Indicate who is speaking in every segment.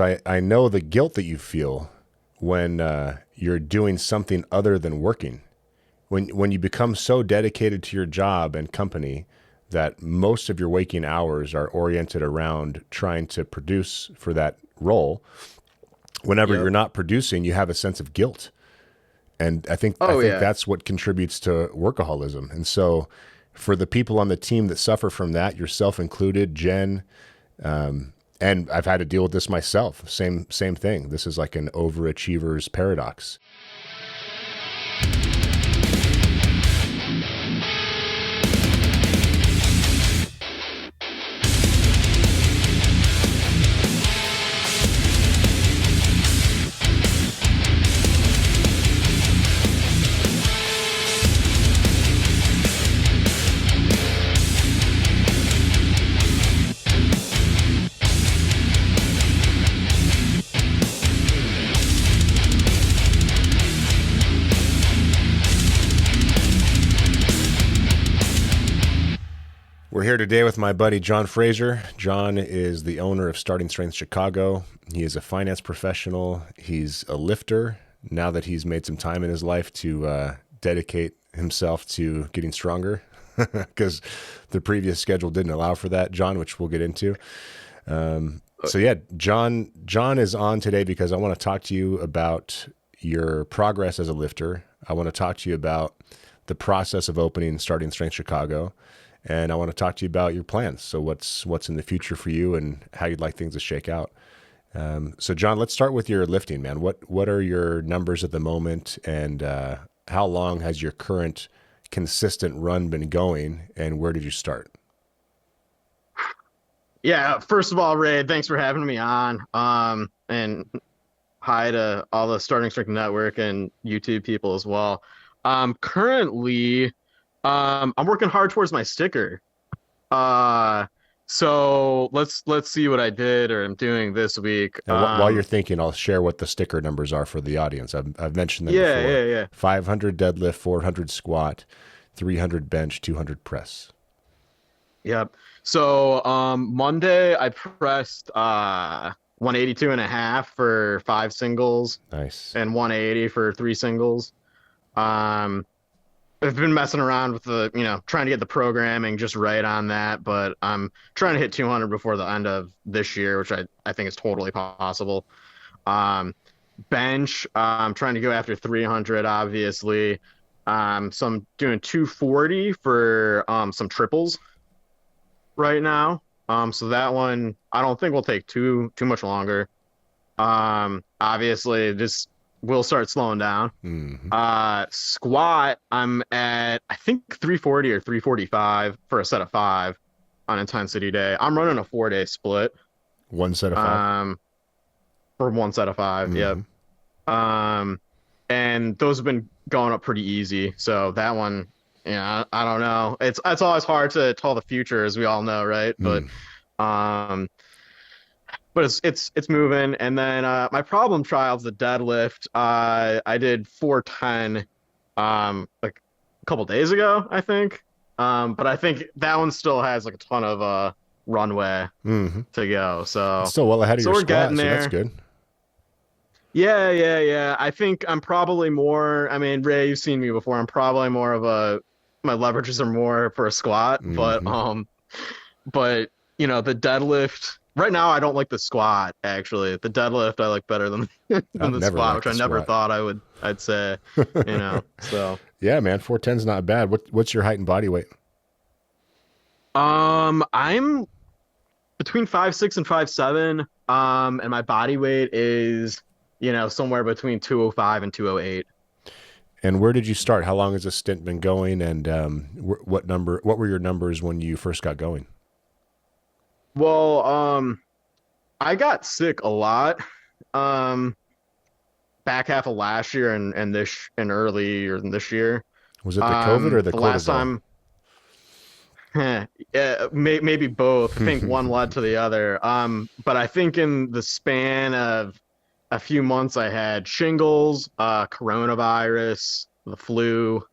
Speaker 1: I know the guilt that you feel when you're doing something other than working. When you become so dedicated to your job and company that most of your waking hours are oriented around trying to produce for that role, whenever you're
Speaker 2: Yep.
Speaker 1: not producing, you have a sense of guilt. And I
Speaker 2: Oh
Speaker 1: think
Speaker 2: yeah.
Speaker 1: that's what contributes to workaholism. And so for the people on the team that suffer from that, yourself included, Jen, and I've had to deal with this myself. Same thing. This is like an overachiever's paradox. We're here today with my buddy Jon Fraser. Jon is the owner of Starting Strength Chicago. He is a finance professional. He's a lifter. Now that he's made some time in his life to dedicate himself to getting stronger, because the previous schedule didn't allow for that, Jon, which we'll get into. So yeah, Jon is on today because I want to talk to you about your progress as a lifter. I want to talk to you about the process of opening Starting Strength Chicago, and I want to talk to you about your plans. So what's in the future for you and how you'd like things to shake out. So Jon, let's start with your lifting, man. What are your numbers at the moment, and how long has your current consistent run been going, and where did you start?
Speaker 2: Yeah. First of all, Ray, thanks for having me on. And hi to all the Starting Strength Network and YouTube people as well. Currently, I'm working hard towards my sticker. Uh, so let's see what I did or I'm doing this week.
Speaker 1: And while you're thinking, I'll share what the sticker numbers are for the audience. I've mentioned them
Speaker 2: Yeah,
Speaker 1: before.
Speaker 2: yeah, yeah.
Speaker 1: 500 deadlift, 400 squat, 300 bench, 200 press.
Speaker 2: Yep. So Monday I pressed 182 and a half for five singles
Speaker 1: Nice.
Speaker 2: and 180 for three singles. Um, I've been messing around with trying to get the programming just right on that, but I'm trying to hit 200 before the end of this year, which I think is totally possible. Um, Bench, I'm trying to go after 300, obviously. So I'm doing 240 for some triples right now. So that one I don't think will take too much longer. Obviously this will start slowing down.
Speaker 1: Mm-hmm.
Speaker 2: Squat, I'm at I think 340 or 345 for a set of five on intensity day. I'm running a 4 day split.
Speaker 1: One set of five.
Speaker 2: Um, for one set of five.
Speaker 1: Mm-hmm.
Speaker 2: Yep. Um, and those have been going up pretty easy. So that one, I don't know. It's always hard to tell the future, as we all know, right?
Speaker 1: Mm.
Speaker 2: Um, but it's moving. And then my problem child's the deadlift. I did 410 like a couple days ago, I think. But I think that one still has like a ton of runway
Speaker 1: Mm-hmm.
Speaker 2: to go.
Speaker 1: It's still well ahead of
Speaker 2: So
Speaker 1: your
Speaker 2: we're getting
Speaker 1: squat, so that's
Speaker 2: there.
Speaker 1: good.
Speaker 2: Yeah, yeah, yeah. I think I'm probably more, I mean, Ray, you've seen me before. I'm probably more of a my leverages are more for a squat,
Speaker 1: Mm-hmm.
Speaker 2: but the deadlift right now I don't like the squat actually. The deadlift I like better than than
Speaker 1: I've
Speaker 2: the
Speaker 1: never
Speaker 2: squat,
Speaker 1: liked
Speaker 2: which
Speaker 1: the
Speaker 2: I never
Speaker 1: squat.
Speaker 2: thought I'd say, So
Speaker 1: Yeah, man, 410's not bad. What's your height and body weight?
Speaker 2: I'm between 5'6" and 5'7", and my body weight is, somewhere between 205 and 208.
Speaker 1: And where did you start? How long has this stint been going? And what were your numbers when you first got going?
Speaker 2: Well, I got sick a lot. Um, Back half of last year and this and early or this year.
Speaker 1: Was it the COVID or the
Speaker 2: The last
Speaker 1: cortisol?
Speaker 2: time, yeah, maybe both. I think one led to the other. But I think in the span of a few months, I had shingles, coronavirus, the flu.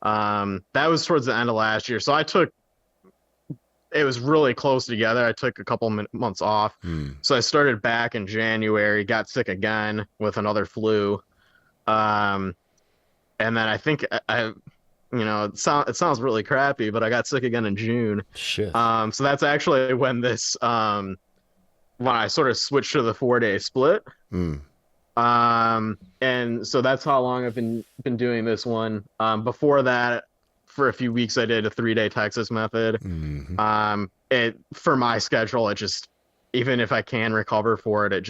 Speaker 2: That was towards the end of last year. So I took it was really close together. I took a couple months off.
Speaker 1: Mm.
Speaker 2: So I started back in January, got sick again with another flu. Um, and then I think it sounds really crappy, but I got sick again in June.
Speaker 1: Shit.
Speaker 2: So that's actually when when I sort of switched to the 4-day split.
Speaker 1: Mm.
Speaker 2: And so that's how long I've been doing this one. Before that, for a few weeks, I did a 3-day Texas method.
Speaker 1: Mm-hmm.
Speaker 2: It for my schedule, it just even if I can recover for it, it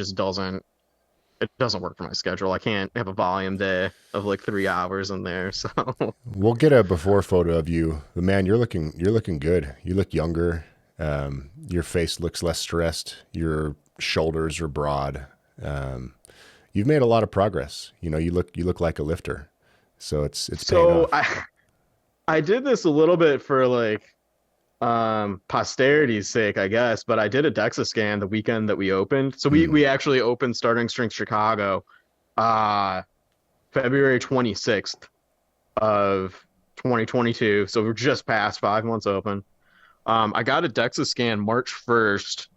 Speaker 2: doesn't work for my schedule. I can't have a volume day of like 3 hours in there. So
Speaker 1: We'll get a before photo of you. But man, you're looking good. You look younger. Your face looks less stressed. Your shoulders are broad. You've made a lot of progress. You know, you look like a lifter. So it's paying off.
Speaker 2: I did this a little bit for like posterity's sake, I guess, but I did a DEXA scan the weekend that we opened. So we actually opened Starting Strength Chicago February 26th of 2022. So we're just past 5 months open. I got a DEXA scan March 1st,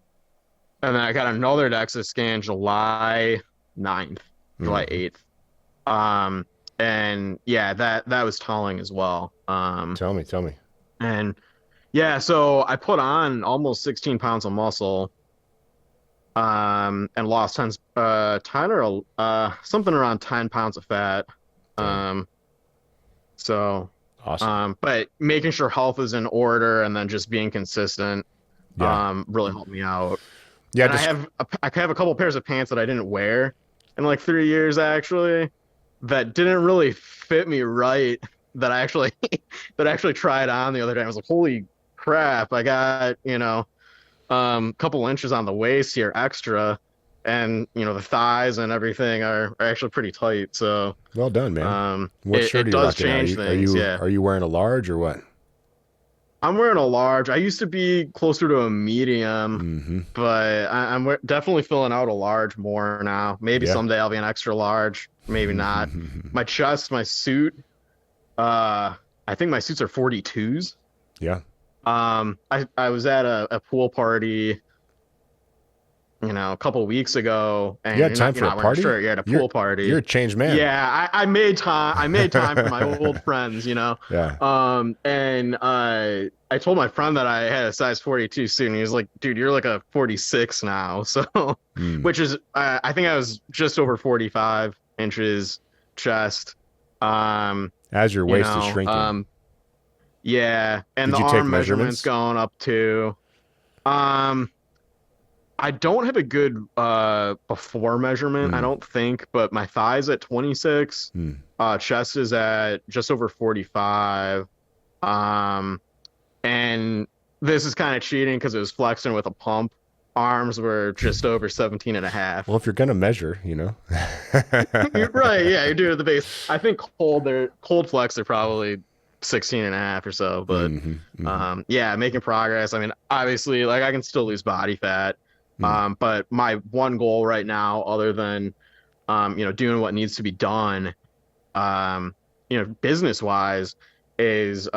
Speaker 2: and then I got another DEXA scan July 9th, July 8th. And yeah, that was telling as well.
Speaker 1: Tell me.
Speaker 2: And yeah, so I put on almost 16 pounds of muscle, and lost 10 or something around 10 pounds of fat. So
Speaker 1: Awesome.
Speaker 2: but making sure health is in order and then just being consistent, really helped me out.
Speaker 1: Yeah,
Speaker 2: And I have a couple pairs of pants that I didn't wear in like 3 years actually, that didn't really fit me right. That I actually tried on the other day. I was like, holy crap! I got couple inches on the waist here extra, and the thighs and everything are actually pretty tight. So
Speaker 1: well done, man. What
Speaker 2: it
Speaker 1: shirt are you
Speaker 2: does
Speaker 1: rocking now?
Speaker 2: change things. Yeah,
Speaker 1: Are you wearing a large or what?
Speaker 2: I'm wearing a large. I used to be closer to a medium, but I'm definitely filling out a large more now. Maybe someday I'll be an extra large. Maybe not. My chest, my suit. I think my suits are 42s.
Speaker 1: Yeah.
Speaker 2: I was at a pool party, a couple weeks ago, and
Speaker 1: you had time for a party?
Speaker 2: You're at a pool party.
Speaker 1: You're a changed man.
Speaker 2: Yeah, I made time. I made time for my old friends,
Speaker 1: Yeah.
Speaker 2: And I told my friend that I had a size 42 suit, and he was like, "Dude, you're like a 46 now." So, which is, I think I was just over 45 inches chest.
Speaker 1: As your waist is shrinking.
Speaker 2: Yeah, and
Speaker 1: Did
Speaker 2: the
Speaker 1: you take
Speaker 2: arm measurements
Speaker 1: measurements?
Speaker 2: going up too. I don't have a good before measurement, I don't think, but my thighs at 26, chest is at just over 45. And this is kind of cheating because it was flexing with a pump. Arms were just over 17 and a half.
Speaker 1: Well, if you're gonna measure,
Speaker 2: You're right, yeah, you're doing the base. I think cold flex are probably 16 and a half or so, but yeah, making progress. I mean, obviously, like I can still lose body fat, but my one goal right now, other than doing what needs to be done, business wise, is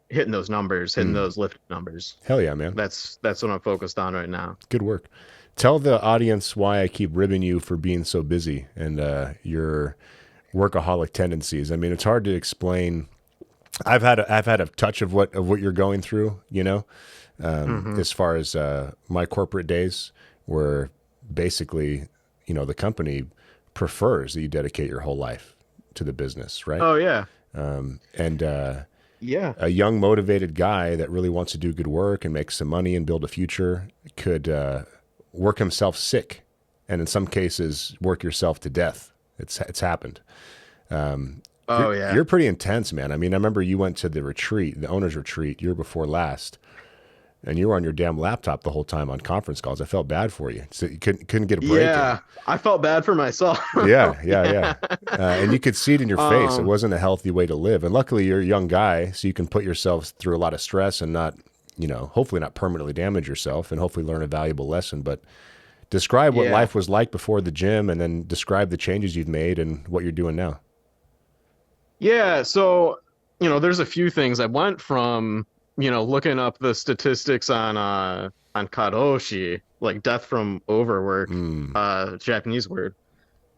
Speaker 2: hitting those numbers, hitting those lift numbers.
Speaker 1: Hell yeah, man.
Speaker 2: That's what I'm focused on right now.
Speaker 1: Good work. Tell the audience why I keep ribbing you for being so busy and your workaholic tendencies. I mean, it's hard to explain. I've had a touch of what you're going through, as far as my corporate days, where basically, the company prefers that you dedicate your whole life to the business, right?
Speaker 2: Oh yeah.
Speaker 1: Yeah, a young, motivated guy that really wants to do good work and make some money and build a future could work himself sick, and in some cases, work yourself to death. It's happened. You're pretty intense, man. I mean, I remember you went to the retreat, the owner's retreat, year before last, and you were on your damn laptop the whole time on conference calls. I felt bad for you. So you couldn't get a break.
Speaker 2: Yeah, I felt bad for myself.
Speaker 1: Yeah. And you could see it in your face. It wasn't a healthy way to live. And luckily, you're a young guy, so you can put yourself through a lot of stress and not, hopefully not permanently damage yourself and hopefully learn a valuable lesson. But describe what life was like before the gym, and then describe the changes you've made and what you're doing now.
Speaker 2: Yeah, so, there's a few things. I went from looking up the statistics on karoshi, like death from overwork,
Speaker 1: Mm.
Speaker 2: Japanese word.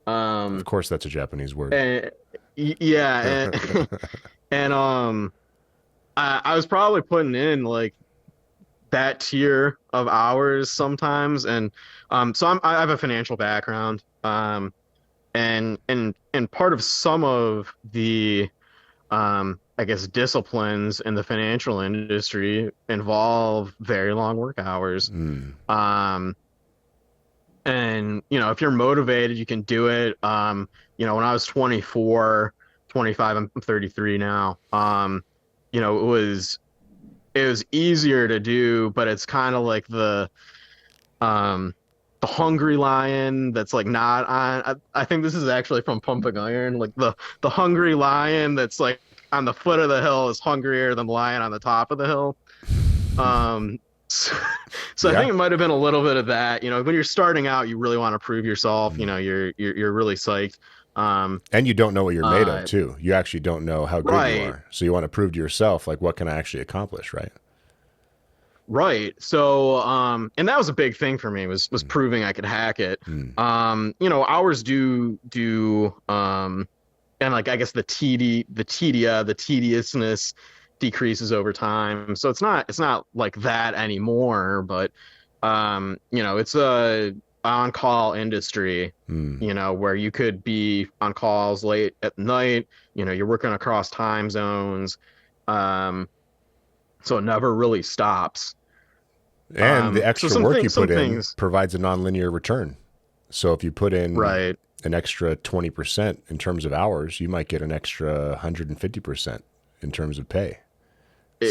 Speaker 1: Of
Speaker 2: Um,
Speaker 1: course, that's a Japanese word.
Speaker 2: and yeah, and I was probably putting in like that tier of hours sometimes, and so I have a financial background, and part of some of the I guess disciplines in the financial industry involve very long work hours.
Speaker 1: Mm.
Speaker 2: Um, and if you're motivated, you can do it. When I was 24, 25, I'm 33 now. It was easier to do, but it's kind of like um the hungry lion that's like not on. I think this is actually from Pumping Iron, like the hungry lion that's like on the foot of the hill is hungrier than the lion on the top of the hill. Um, so, so I
Speaker 1: Yeah.
Speaker 2: think it might have been a little bit of that. When you're starting out, you really want to prove yourself.
Speaker 1: Mm.
Speaker 2: You're really psyched. Um,
Speaker 1: And you don't know what you're made of
Speaker 2: uh,
Speaker 1: too. You actually don't know how good you
Speaker 2: right,
Speaker 1: are. So you want to prove to yourself, like, what can I actually accomplish, right?
Speaker 2: right. So, and that was a big thing for me was
Speaker 1: Mm.
Speaker 2: proving I could hack it.
Speaker 1: Mm.
Speaker 2: Hours and like I guess the tediousness decreases over time. So it's not like that anymore, but it's a on-call industry,
Speaker 1: Mm.
Speaker 2: where you could be on calls late at night, you're working across time zones. Um, so it never really stops.
Speaker 1: And the
Speaker 2: So
Speaker 1: extra work you
Speaker 2: some
Speaker 1: put in
Speaker 2: things,
Speaker 1: provides a nonlinear return. So if you put in
Speaker 2: right.
Speaker 1: an extra 20% in terms of hours, you might get an extra 150% in terms of pay.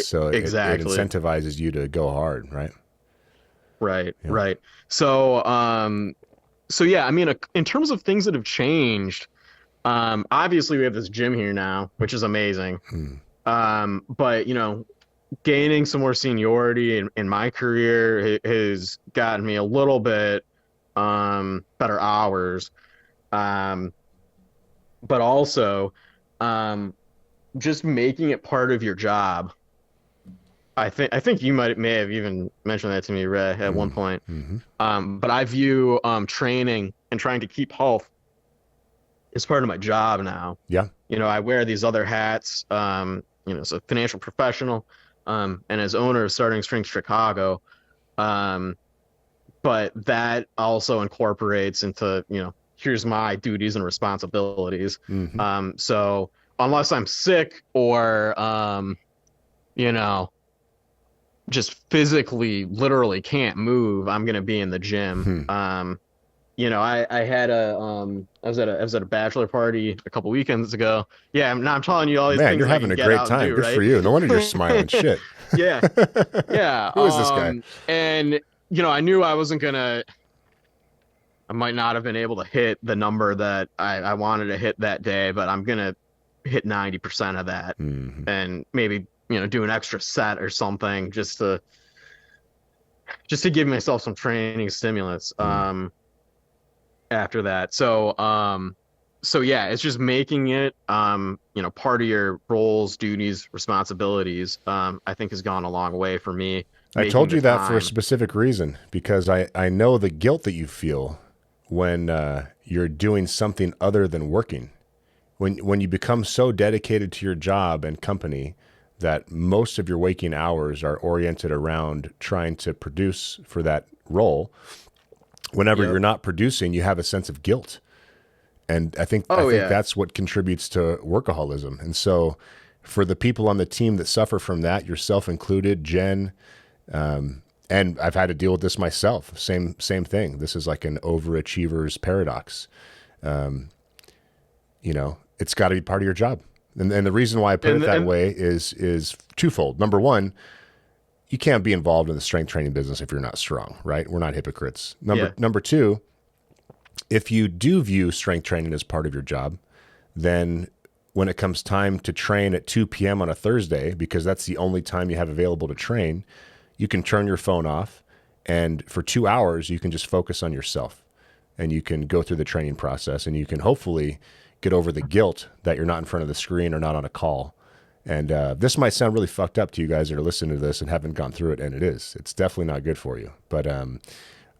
Speaker 1: So it
Speaker 2: Exactly.
Speaker 1: incentivizes you to go hard, right?
Speaker 2: Right,
Speaker 1: Yeah.
Speaker 2: right. So yeah, I mean, in terms of things that have changed, obviously we have this gym here now, which is amazing.
Speaker 1: Mm.
Speaker 2: But gaining some more seniority in my career has gotten me a little bit better hours. Um, but also, um, just making it part of your job. I think you may have even mentioned that to me, Ray, at one
Speaker 1: Mm.
Speaker 2: point.
Speaker 1: Mm-hmm.
Speaker 2: But I view training and trying to keep health as part of my job now.
Speaker 1: Yeah.
Speaker 2: I wear these other hats, as a financial professional, and as owner of Starting Strength Chicago. Um, but that also incorporates into, here's my duties and responsibilities.
Speaker 1: Mm-hmm.
Speaker 2: So unless I'm sick or, you know, just physically, literally can't move, I'm gonna be in the gym.
Speaker 1: Hmm.
Speaker 2: I had I was at a bachelor party a couple weekends ago. Yeah, I'm telling you all these
Speaker 1: Man,
Speaker 2: things
Speaker 1: you're
Speaker 2: that I
Speaker 1: having
Speaker 2: can
Speaker 1: a
Speaker 2: get
Speaker 1: great
Speaker 2: out and
Speaker 1: time.
Speaker 2: do,
Speaker 1: Good for
Speaker 2: right?
Speaker 1: you. No wonder you're smiling. Shit.
Speaker 2: Yeah, yeah.
Speaker 1: Who is this guy?
Speaker 2: And I knew I might not have been able to hit the number that I wanted to hit that day, but I'm gonna hit 90% of that
Speaker 1: Mm-hmm.
Speaker 2: and maybe, do an extra set or something just to give myself some training stimulus
Speaker 1: Mm.
Speaker 2: after that. So yeah, it's just making it part of your roles, duties, responsibilities, I think has gone a long way for me
Speaker 1: I
Speaker 2: making
Speaker 1: told
Speaker 2: the
Speaker 1: you that for a
Speaker 2: time.
Speaker 1: specific reason because I know the guilt that you feel when you're doing something other than working. When you become so dedicated to your job and company that most of your waking hours are oriented around trying to produce for that role, whenever you're
Speaker 2: Yep.
Speaker 1: not producing, you have a sense of guilt. And I
Speaker 2: Oh
Speaker 1: think
Speaker 2: yeah.
Speaker 1: that's what contributes to workaholism. And so for the people on the team that suffer from that, yourself included, Jen, and I've had to deal with this myself. Same thing. This is like an overachiever's paradox. It's got to be part of your job. And the reason why I put it
Speaker 2: And
Speaker 1: that
Speaker 2: and
Speaker 1: way is twofold. Number one, you can't be involved in the strength training business if you're not strong, right? We're not hypocrites.
Speaker 2: yeah.
Speaker 1: Number two, if you do view strength training as part of your job, then when it comes time to train at 2 p.m. on a Thursday, because that's the only time you have available to train, you can turn your phone off. And for 2 hours, you can just focus on yourself and you can go through the training process and you can hopefully get over the guilt that you're not in front of the screen or not on a call. And this might sound really fucked up to you guys that are listening to this and haven't gone through it, and it is. It's definitely not good for you. But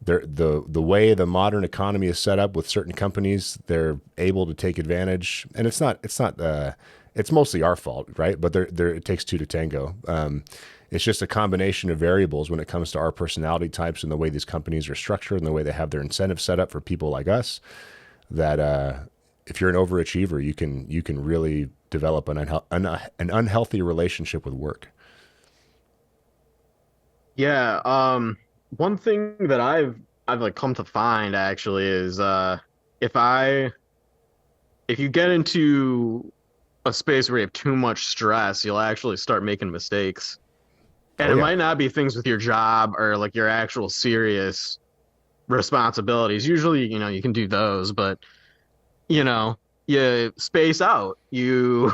Speaker 1: the way the modern economy is set up with certain companies, they're able to take advantage, and it's mostly our fault, right? But it takes two to tango. It's just a combination of variables when it comes to our personality types and the way these companies are structured and the way they have their incentives set up for people like us. That if you're an overachiever, you can really develop an unhealthy relationship with work.
Speaker 2: Yeah. One thing that I've like come to find actually is if I if you get into a space where you have too much stress, you'll actually start making mistakes. And
Speaker 1: Oh
Speaker 2: it
Speaker 1: yeah.
Speaker 2: might not be things with your job or like your actual serious responsibilities. Usually, you can do those, but you know, you space out. You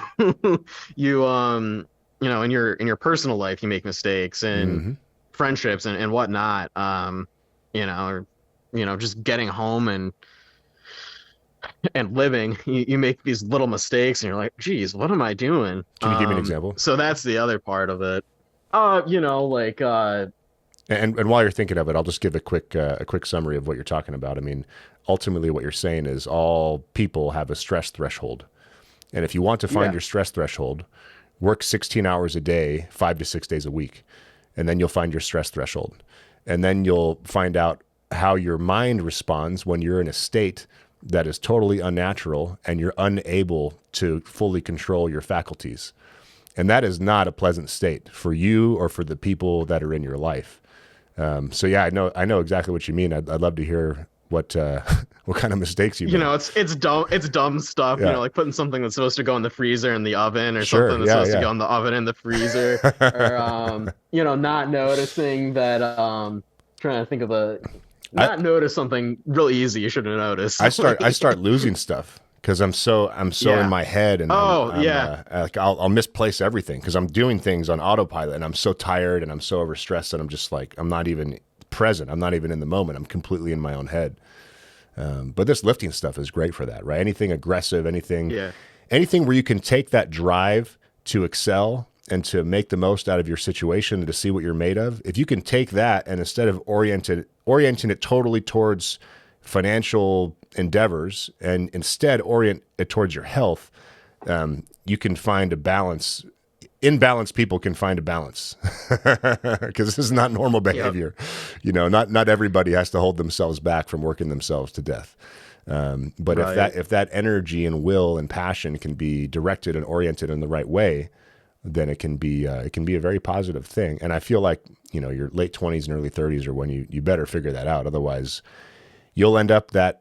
Speaker 2: you in your personal life you make mistakes and
Speaker 1: Mm-hmm.
Speaker 2: friendships and whatnot. Or just getting home and living, you make these little mistakes and you're like, geez, what am I doing?
Speaker 1: Can you give me an example?
Speaker 2: So that's the other part of it. Like
Speaker 1: And while you're thinking of it, I'll just give a quick summary of what you're talking about. I mean, ultimately, what you're saying is all people have a stress threshold, and if you want to find
Speaker 2: yeah,
Speaker 1: your stress threshold, work 16 hours a day, 5 to 6 days a week, and then you'll find your stress threshold, and then you'll find out how your mind responds when you're in a state that is totally unnatural and you're unable to fully control your faculties. And that is not a pleasant state for you or for the people that are in your life. So yeah, I know exactly what you mean. I'd love to hear what what kind of mistakes you made.
Speaker 2: it's dumb stuff,
Speaker 1: Yeah,
Speaker 2: like putting something that's supposed to go in the freezer in the oven or
Speaker 1: sure.
Speaker 2: something that's
Speaker 1: Yeah,
Speaker 2: supposed to
Speaker 1: yeah.
Speaker 2: go in the oven in the freezer or not noticing that trying to think of a
Speaker 1: I
Speaker 2: not notice something real easy you should have noticed.
Speaker 1: I start losing stuff because I'm so in
Speaker 2: Yeah.
Speaker 1: my head, and
Speaker 2: Oh, yeah.
Speaker 1: like I'll misplace everything because I'm doing things on autopilot and I'm so tired and I'm so overstressed that I'm just like I'm not even present. I'm not even in the moment. I'm completely in my own head. But this lifting stuff is great for that, right? Anything aggressive,
Speaker 2: Yeah.
Speaker 1: anything where you can take that drive to excel and to make the most out of your situation and to see what you're made of. If you can take that and instead of orienting it totally towards financial endeavors and instead orient it towards your health, you can find a balance. Imbalanced people can find a balance because this is not normal
Speaker 2: Yep.
Speaker 1: behavior. Not everybody has to hold themselves back from working themselves to death. But
Speaker 2: Right.
Speaker 1: if that energy and will and passion can be directed and oriented in the right way, then it can be a very positive thing. And I feel like your late 20s and early 30s are when you better figure that out. Otherwise, you'll end up that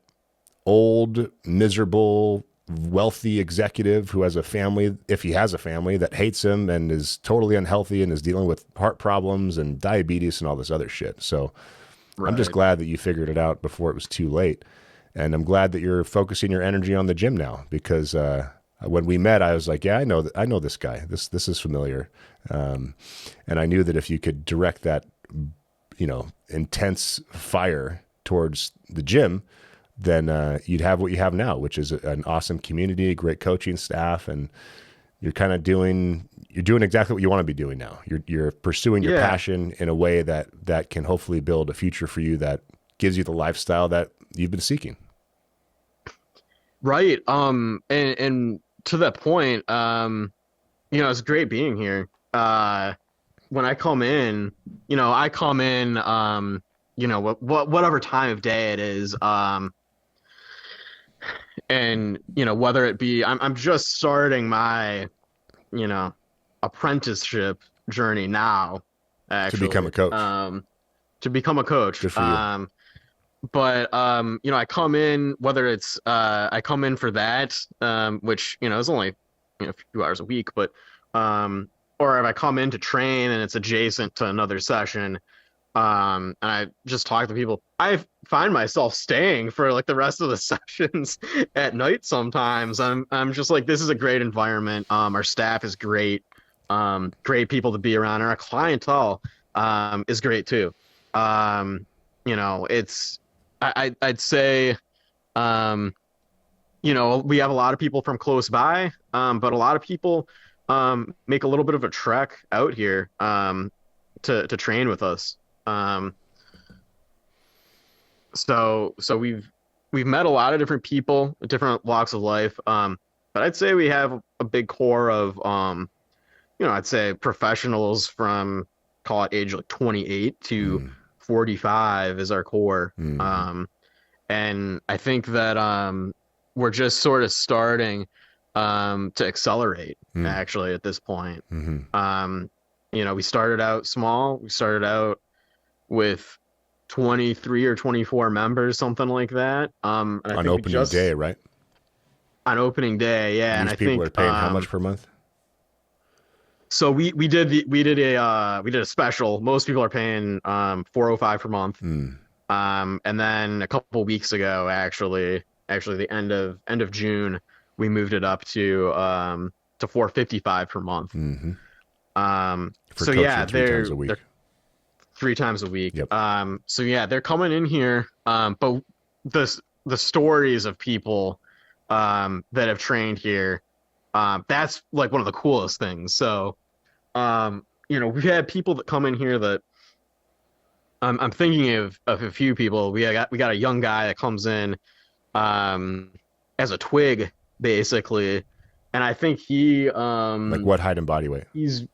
Speaker 1: old, miserable, wealthy executive who has a family, if he has a family, that hates him and is totally unhealthy and is dealing with heart problems and diabetes and all this other shit. So I'm just
Speaker 2: Right.
Speaker 1: glad that you figured it out before it was too late. And I'm glad that you're focusing your energy on the gym now because when we met, I was like, yeah, I know this guy. This is familiar. And I knew that if you could direct that, intense fire towards the gym, then you'd have what you have now, which is an awesome community, great coaching staff, and you're doing exactly what you want to be doing now. You're pursuing your
Speaker 2: Yeah.
Speaker 1: passion in a way that can hopefully build a future for you that gives you the lifestyle that you've been seeking.
Speaker 2: Right. And to that point, it's great being here. When I come in, whatever time of day it is, and whether it be I'm just starting my, you know, apprenticeship journey now,
Speaker 1: To become a
Speaker 2: actually,
Speaker 1: coach.
Speaker 2: to become a coach.
Speaker 1: Good for you.
Speaker 2: But I come in whether it's I come in for that, which is only a few hours a week, but or if I come in to train and it's adjacent to another session, and I just talk to people, I find myself staying for like the rest of the sessions at night sometimes. I'm just like, this is a great environment. Our staff is great, great people to be around, and our clientele is great too. Um, it's I'd say we have a lot of people from close by, but a lot of people make a little bit of a trek out here to train with us. Um, so we've met a lot of different people, different walks of life. But I'd say we have a big core of I'd say professionals from call it age like 28 to
Speaker 1: Mm,
Speaker 2: 45 is our core.
Speaker 1: mm,
Speaker 2: And I think that we're just sort of starting to accelerate
Speaker 1: mm,
Speaker 2: actually at this point.
Speaker 1: mm-hmm.
Speaker 2: We started out small. We started out with 23 or 24 members, something like that. And I
Speaker 1: On
Speaker 2: think we
Speaker 1: opening day,
Speaker 2: just
Speaker 1: right?
Speaker 2: on opening day, yeah.
Speaker 1: And
Speaker 2: And
Speaker 1: these
Speaker 2: I
Speaker 1: people are
Speaker 2: think
Speaker 1: paying how much per month?
Speaker 2: so we did a special. Most people are paying 405 per month.
Speaker 1: Mm,
Speaker 2: And then a couple weeks ago, actually the end of June, we moved it up to 455 per month.
Speaker 1: mm-hmm. For
Speaker 2: So
Speaker 1: coaching
Speaker 2: yeah,
Speaker 1: 3 times a
Speaker 2: they're
Speaker 1: week.
Speaker 2: 3 times a week.
Speaker 1: Yep.
Speaker 2: So yeah, they're coming in here. But the stories of people that have trained here, that's like one of the coolest things. So we've had people that come in here that I'm thinking of a few people. We got a young guy that comes in um as a twig basically, and I think
Speaker 1: Like what height and body weight?
Speaker 2: he's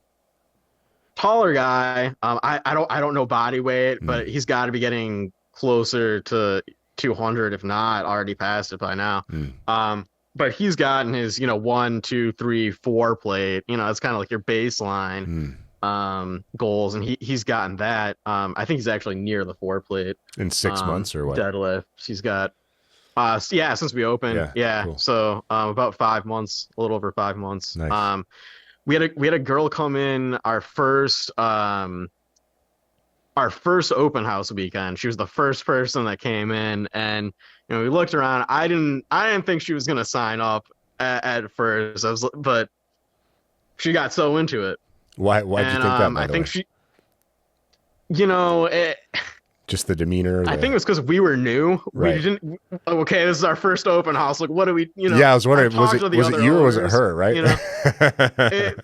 Speaker 2: taller guy. I don't know body weight,
Speaker 1: Mm,
Speaker 2: but he's got to be getting closer to 200, if not already past it by now.
Speaker 1: mm,
Speaker 2: But he's gotten his 1, 2, 3, 4 plate. It's kind of like your baseline
Speaker 1: mm.
Speaker 2: goals, and he's gotten that. I think he's actually near the 4 plate
Speaker 1: In 6 months or what?
Speaker 2: deadlift. He's got yeah, since we opened.
Speaker 1: Yeah,
Speaker 2: Yeah.
Speaker 1: cool.
Speaker 2: So about 5 months, a little over 5 months.
Speaker 1: Nice.
Speaker 2: We had a girl come in our first open house weekend. She was the first person that came in, and we looked around. I didn't think she was gonna sign up at first. But she got so into it.
Speaker 1: Why'd you
Speaker 2: And
Speaker 1: think that, by
Speaker 2: I
Speaker 1: the
Speaker 2: think
Speaker 1: way?
Speaker 2: she, you know, it,
Speaker 1: Just the demeanor,
Speaker 2: I think it
Speaker 1: the
Speaker 2: was because we were new. We
Speaker 1: right.
Speaker 2: didn't. Okay, this is our first open house. Like, what do we?
Speaker 1: Yeah, I was
Speaker 2: I've
Speaker 1: wondering, was
Speaker 2: talked
Speaker 1: it
Speaker 2: to the
Speaker 1: was it
Speaker 2: other
Speaker 1: you or was it
Speaker 2: owners.
Speaker 1: her, right?
Speaker 2: You know,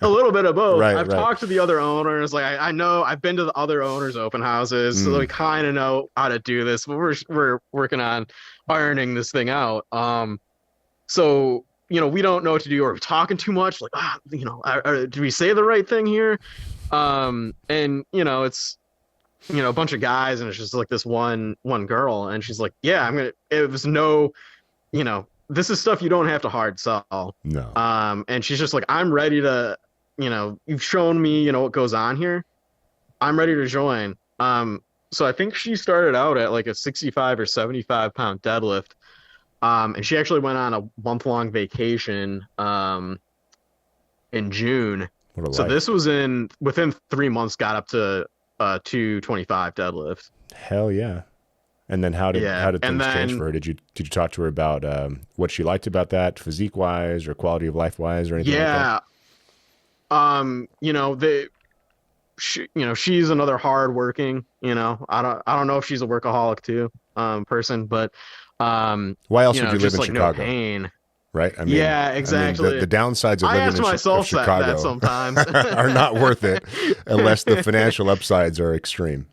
Speaker 2: a little bit of both.
Speaker 1: Right,
Speaker 2: I've
Speaker 1: right.
Speaker 2: talked to the other owners. Like, I know I've been to the other owners' open houses, so we
Speaker 1: Mm,
Speaker 2: kind of know how to do this. But we're working on ironing this thing out. So we don't know what to do. Are we talking too much? Like, do we say the right thing here? And it's a bunch of guys, and it's just like this one girl, and she's like, yeah, it was no, this is stuff you don't have to hard sell.
Speaker 1: no.
Speaker 2: And she's just like, I'm ready to, you've shown me, what goes on here. I'm ready to join. So I think she started out at like a 65 or 75 pound deadlift. And she actually went on a month-long vacation in June.
Speaker 1: What a
Speaker 2: So
Speaker 1: life.
Speaker 2: this was within 3 months, got up to 225 deadlift.
Speaker 1: Hell yeah. And then how did
Speaker 2: Yeah. And
Speaker 1: things change
Speaker 2: then,
Speaker 1: for her? Did you talk to her about what she liked about that, physique wise or quality of life wise or anything like that?
Speaker 2: yeah, she's another hardworking, I don't know if she's a workaholic too, person, but
Speaker 1: Why else would you live
Speaker 2: just
Speaker 1: in
Speaker 2: like no
Speaker 1: Chicago?
Speaker 2: Pain.
Speaker 1: Right?
Speaker 2: Yeah,
Speaker 1: The
Speaker 2: exactly.
Speaker 1: downsides of
Speaker 2: I
Speaker 1: living
Speaker 2: ask
Speaker 1: of
Speaker 2: myself that
Speaker 1: Chicago
Speaker 2: sometimes.
Speaker 1: are not worth it unless the financial upsides are extreme.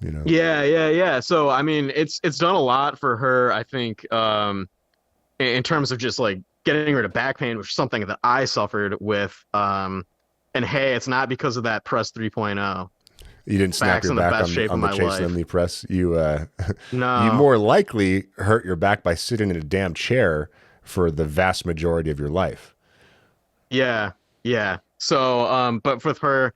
Speaker 1: You know.
Speaker 2: Yeah, yeah, yeah. So I mean, it's done a lot for her, I think, in terms of just like getting rid of back pain, which is something that I suffered with. And hey, it's not because of that press 3.0.
Speaker 1: You didn't snap
Speaker 2: Back's
Speaker 1: your
Speaker 2: in the
Speaker 1: back
Speaker 2: best shape
Speaker 1: on
Speaker 2: of
Speaker 1: the
Speaker 2: my
Speaker 1: Chase
Speaker 2: life.
Speaker 1: Lindley press. You you
Speaker 2: No.
Speaker 1: more likely hurt your back by sitting in a damn chair for the vast majority of your life.
Speaker 2: Yeah, yeah. So, but with her,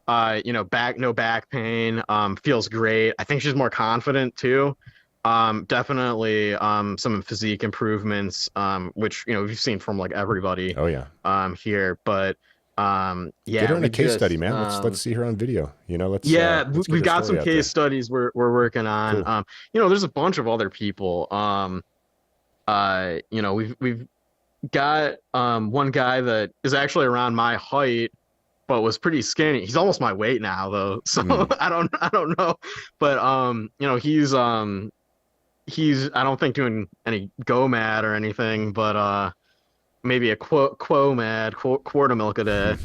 Speaker 2: no back pain, feels great. I think she's more confident too. Definitely, some physique improvements, which, we've seen from like everybody,
Speaker 1: Oh yeah.
Speaker 2: here. But,
Speaker 1: Get
Speaker 2: yeah,
Speaker 1: her in a
Speaker 2: we
Speaker 1: case study,
Speaker 2: just,
Speaker 1: man. Let's see her on video.
Speaker 2: yeah,
Speaker 1: Let's get
Speaker 2: we've
Speaker 1: her
Speaker 2: got
Speaker 1: story
Speaker 2: some
Speaker 1: out
Speaker 2: case
Speaker 1: there.
Speaker 2: studies we're working on.
Speaker 1: Cool.
Speaker 2: There's a bunch of other people. We've got one guy that is actually around my height but was pretty skinny. He's almost my weight now though. So
Speaker 1: Mm,
Speaker 2: I don't know. But he's I don't think doing any go mat or anything, but maybe a quo mad quarter milk a day.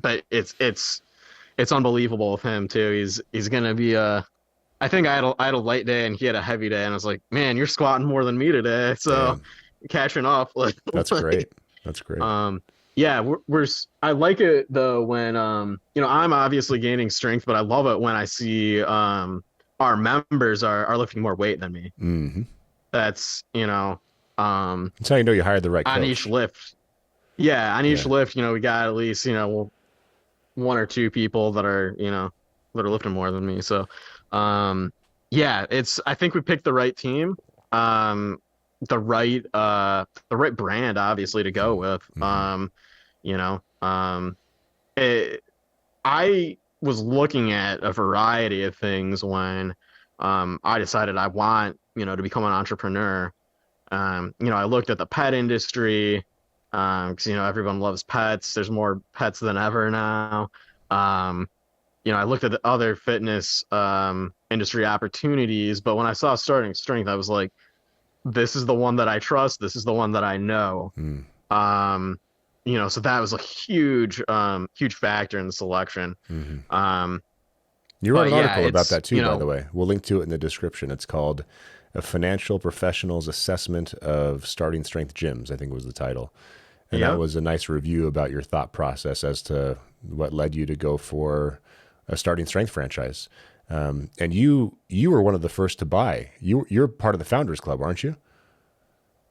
Speaker 2: But it's unbelievable with him too. He's gonna be I think I had a light day and he had a heavy day, and I was like, man, you're squatting more than me today. So
Speaker 1: Damn,
Speaker 2: catching up, like,
Speaker 1: that's
Speaker 2: like
Speaker 1: great. That's great.
Speaker 2: um, yeah, I like it though when I'm obviously gaining strength, but I love it when I see our members are lifting more weight than me.
Speaker 1: Hmm.
Speaker 2: That's
Speaker 1: That's how you know you hired the right
Speaker 2: on each
Speaker 1: coach.
Speaker 2: lift. Yeah, on each
Speaker 1: Yeah.
Speaker 2: lift, we got at least one or two people that are lifting more than me. So, um, yeah, I think we picked the right team, um, the right brand, obviously, to go with.
Speaker 1: Hmm.
Speaker 2: You know, it, I was looking at a variety of things when, I decided I want, to become an entrepreneur. I looked at the pet industry, because everyone loves pets. There's more pets than ever now. Um, I looked at the other fitness industry opportunities, but when I saw starting strength, I was like, this is the one that I trust. This is the one that I know.
Speaker 1: Mm.
Speaker 2: Um, so that was a huge factor in the selection.
Speaker 1: Hmm.
Speaker 2: Um,
Speaker 1: You wrote
Speaker 2: but
Speaker 1: an
Speaker 2: yeah,
Speaker 1: article about
Speaker 2: it's
Speaker 1: that too, by the way. We'll link to it in the description. It's called "A Financial Professional's Assessment of Starting Strength Gyms," I think was the title. And that
Speaker 2: yeah.
Speaker 1: was a nice review about your thought process as to what led you to go for a starting strength franchise. And you were one of the first to buy. You're part of the Founders Club, aren't you?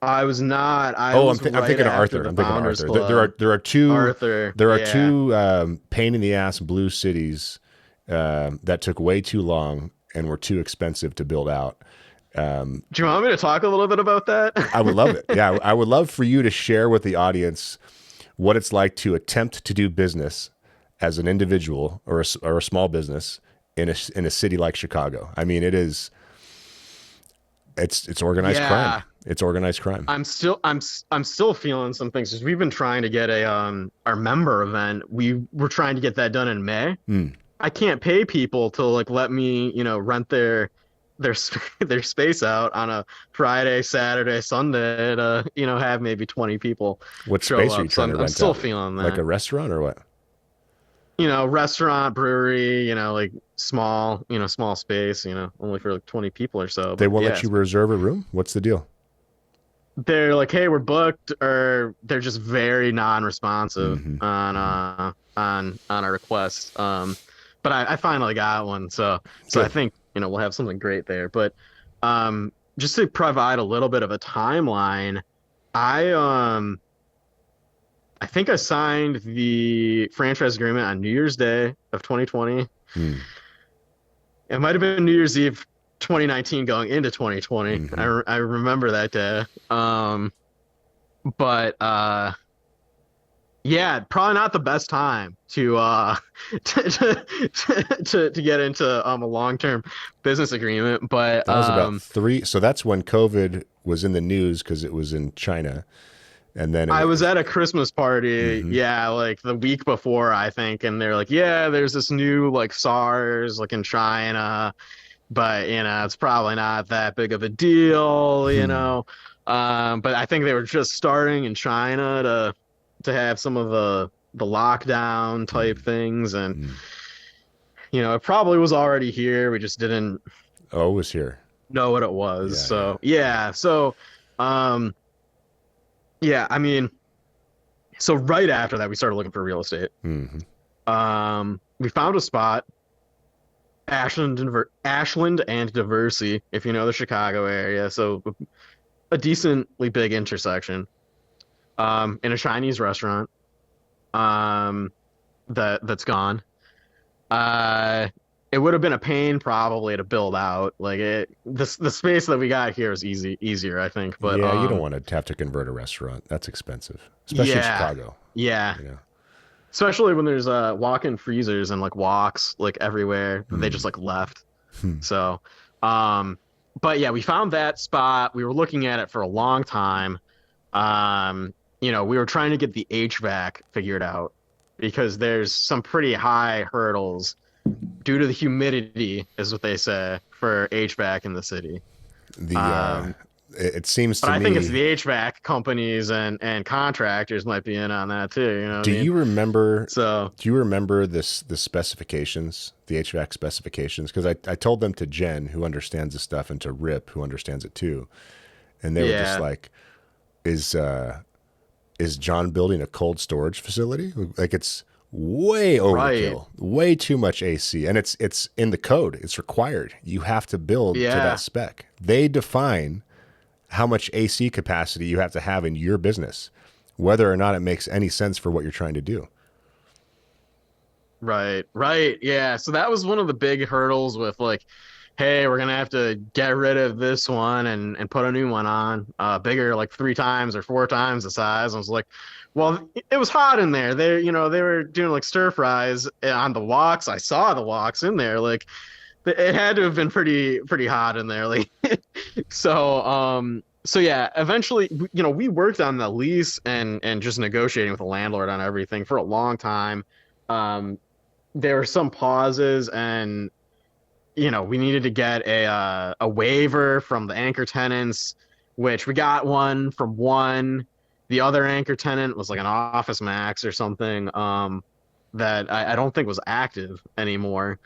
Speaker 2: I was not. I
Speaker 1: Oh,
Speaker 2: was
Speaker 1: I'm
Speaker 2: right
Speaker 1: thinking of
Speaker 2: after
Speaker 1: Arthur.
Speaker 2: the
Speaker 1: I'm thinking of
Speaker 2: Founders
Speaker 1: Arthur. There
Speaker 2: Club.
Speaker 1: are two
Speaker 2: Arthur, yeah.
Speaker 1: pain in the ass blue cities that took way too long and were too expensive to build out.
Speaker 2: Do you want me to talk a little bit about
Speaker 1: I would love it.
Speaker 2: that?
Speaker 1: Yeah, I would love for you to share with the audience what it's like to attempt to do business as an individual or a small business in a city like Chicago. I mean, it's organized crime.
Speaker 2: Yeah,
Speaker 1: It's organized crime.
Speaker 2: I'm still feeling some things because we've been trying to get a our member event. We were trying to get that done in May.
Speaker 1: Hmm.
Speaker 2: I can't pay people to like let me, rent their space out on a Friday, Saturday, Sunday to, have maybe 20 people
Speaker 1: What
Speaker 2: show
Speaker 1: space are you
Speaker 2: up. So
Speaker 1: trying to
Speaker 2: I'm
Speaker 1: rent
Speaker 2: still
Speaker 1: out?
Speaker 2: feeling
Speaker 1: Like
Speaker 2: that.
Speaker 1: a restaurant or what?
Speaker 2: Restaurant, brewery, like small space, only for like 20 people or so.
Speaker 1: They
Speaker 2: But
Speaker 1: won't
Speaker 2: yeah,
Speaker 1: let you reserve a room? What's the deal?
Speaker 2: they're like, hey, we're booked, or they're just very non-responsive
Speaker 1: Hmm.
Speaker 2: on
Speaker 1: Hmm.
Speaker 2: our request. But I finally got one, so I
Speaker 1: Good.
Speaker 2: think we'll have something great there. But just to provide a little bit of a timeline, I I think I signed the franchise agreement on New Year's Day of 2020.
Speaker 1: Hmm.
Speaker 2: It might have been New Year's Eve 2019 going into 2020.
Speaker 1: Hmm.
Speaker 2: I remember that day. But yeah, probably not the best time to to get into a long-term business agreement, but
Speaker 1: That was about three. So that's when COVID was in the news because it was in China. And then
Speaker 2: I was
Speaker 1: it,
Speaker 2: at a Christmas party,
Speaker 1: hmm.
Speaker 2: yeah, like the week before, I think, and they're like, yeah, there's this new like SARS like in China, but it's probably not that big of a deal. But I think they were just starting in China to have some of the lockdown type things, and it probably was already here. We just didn't
Speaker 1: Oh, it was here.
Speaker 2: know what it was.
Speaker 1: Yeah, yeah.
Speaker 2: So yeah, so um yeah, I mean, so right after that we started looking for real estate.
Speaker 1: Hmm.
Speaker 2: We found a spot, Ashland and Diversey, if you know the Chicago area. So a decently big intersection, in a Chinese restaurant, um, that's gone. Uh, it would have been a pain probably to build out. Like the space that we got here is easier, I think. But
Speaker 1: Yeah, you don't want to have to convert a restaurant. That's expensive, especially in
Speaker 2: yeah,
Speaker 1: Chicago.
Speaker 2: yeah.
Speaker 1: You know.
Speaker 2: Especially when there's walk-in freezers and like walks like everywhere that they just
Speaker 1: Hmm.
Speaker 2: like left.
Speaker 1: Hmm.
Speaker 2: So, um, but yeah, we found that spot. We were looking at it for a long time. We were trying to get the HVAC figured out because there's some pretty high hurdles due to the humidity, is what they say, for HVAC in the city.
Speaker 1: The
Speaker 2: Um,
Speaker 1: it seems
Speaker 2: But
Speaker 1: to
Speaker 2: I think it's
Speaker 1: me.
Speaker 2: the HVAC companies and contractors might be in on that too. You know what
Speaker 1: Do
Speaker 2: I mean?
Speaker 1: you remember?
Speaker 2: So
Speaker 1: Do you remember the specifications, the HVAC specifications? Because I told them to Jen, who understands the stuff, and to Rip, who understands it too, and they were just
Speaker 2: yeah,
Speaker 1: like, "Is John building a cold storage facility? Like it's way
Speaker 2: right.
Speaker 1: overkill, way too much AC, and it's in the code. It's required. You have to build to that
Speaker 2: Yeah,
Speaker 1: spec. They define how much AC capacity you have to have in your business, whether or not it makes any sense for what you're trying to do.
Speaker 2: right, right. Yeah. So that was one of the big hurdles with like, hey, we're gonna have to get rid of this one and put a new one on, bigger, like 3 times or 4 times the size. I was like, well, it was hot in there. They were doing like stir fries on the woks. I saw the woks in there. Like, it had to have been pretty hot in there. Like, so yeah. Eventually, we worked on the lease and just negotiating with the landlord on everything for a long time. Um, there were some pauses and we needed to get a waiver from the anchor tenants, which we got one from one. The other anchor tenant was like an Office Max or something, that I don't think was active anymore.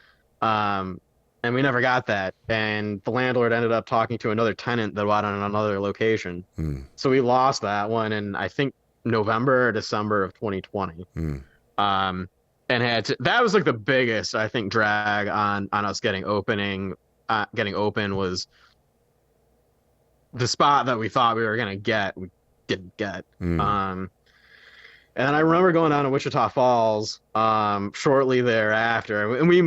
Speaker 2: Um, and we never got that. And the landlord ended up talking to another tenant that wanted another location.
Speaker 1: Mm,
Speaker 2: So we lost that one in, I think, November or December of 2020.
Speaker 1: mm.
Speaker 2: Um, and that was like the biggest, I think, drag on us getting open was the spot that we thought we were gonna get, we didn't get.
Speaker 1: Mm.
Speaker 2: Um, and I remember going down to Wichita Falls shortly thereafter, and I mean,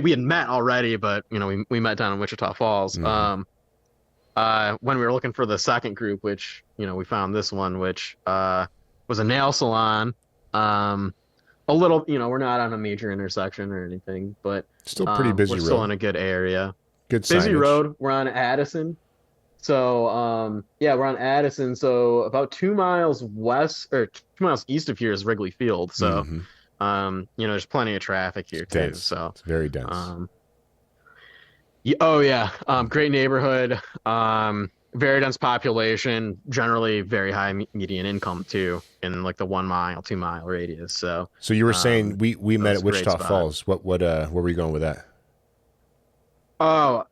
Speaker 2: we had met already, but we met down in Wichita Falls.
Speaker 1: Mm-hmm.
Speaker 2: When we were looking for the second group, which we found this one, which was a nail salon. Um, a little, we're not on a major intersection or anything, but
Speaker 1: Still pretty busy
Speaker 2: we're still
Speaker 1: road.
Speaker 2: in a good area.
Speaker 1: Good
Speaker 2: Busy
Speaker 1: signage.
Speaker 2: road. We're on Addison. So, yeah, we're on Addison. So about 2 miles west or 2 miles east of here is Wrigley Field. So,
Speaker 1: Mm-hmm.
Speaker 2: there's plenty of traffic here
Speaker 1: It's
Speaker 2: too.
Speaker 1: dense.
Speaker 2: So,
Speaker 1: It's very dense.
Speaker 2: um, oh yeah, great neighborhood. Very dense population. Generally, very high median income too, in like the 1 mile, 2 mile radius. So,
Speaker 1: So you were saying we
Speaker 2: that
Speaker 1: met
Speaker 2: was
Speaker 1: at
Speaker 2: a great
Speaker 1: Wichita
Speaker 2: spot.
Speaker 1: Falls. Where were you going with that?
Speaker 2: Oh,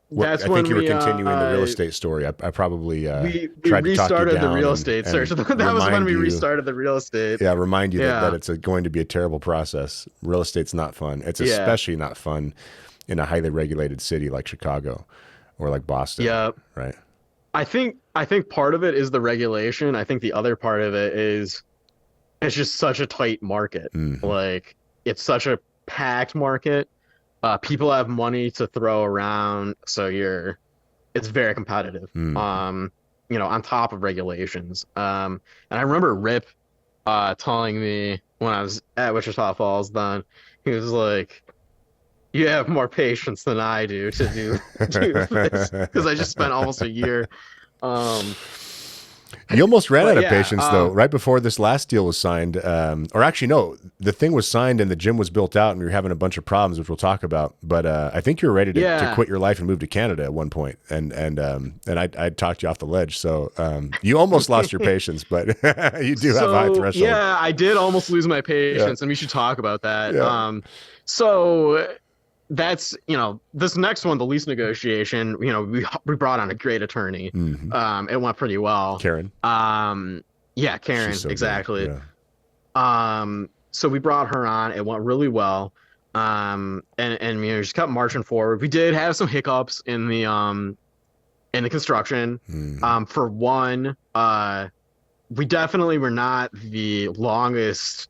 Speaker 1: What
Speaker 2: that's
Speaker 1: I think
Speaker 2: when
Speaker 1: you were continuing the real estate story. I probably
Speaker 2: we
Speaker 1: tried to talk you
Speaker 2: restarted the
Speaker 1: down
Speaker 2: real estate search.
Speaker 1: and
Speaker 2: That was when
Speaker 1: remind
Speaker 2: we
Speaker 1: you,
Speaker 2: restarted the real estate.
Speaker 1: yeah, remind you that
Speaker 2: Yeah,
Speaker 1: it's going to be a terrible process. Real estate's not fun. It's
Speaker 2: yeah,
Speaker 1: especially not fun in a highly regulated city like Chicago or like Boston,
Speaker 2: yeah.
Speaker 1: right?
Speaker 2: I think part of it is the regulation. I think the other part of it is it's just such a tight market.
Speaker 1: Mm-hmm.
Speaker 2: Like, it's such a packed market. People have money to throw around, so it's very competitive.
Speaker 1: Mm.
Speaker 2: On top of regulations. And I remember Rip telling me when I was at Wichita Falls then, he was like, you have more patience than I do to do this because I just spent almost a year. Um,
Speaker 1: You almost ran out
Speaker 2: but
Speaker 1: of
Speaker 2: yeah,
Speaker 1: patience, though, right before this last deal was signed. Or actually, no, the thing was signed and the gym was built out, and we were having a bunch of problems, which we'll talk about. But I think you were ready to
Speaker 2: yeah.
Speaker 1: quit your life and move to Canada at one point, and I talked you off the ledge. So you almost lost your patience, but you do have a high
Speaker 2: So
Speaker 1: threshold.
Speaker 2: yeah, I did almost lose my
Speaker 1: Yeah,
Speaker 2: patience, and we should talk about that.
Speaker 1: yeah.
Speaker 2: So that's this next one, the lease negotiation. We brought on a great attorney.
Speaker 1: Hmm.
Speaker 2: It went pretty well.
Speaker 1: Karen,
Speaker 2: Yeah, Karen,
Speaker 1: she's so good.
Speaker 2: exactly.
Speaker 1: Yeah.
Speaker 2: So we brought her on. It went really well. And just kept marching forward. We did have some hiccups in the construction.
Speaker 1: Hmm.
Speaker 2: For one, we definitely were not the longest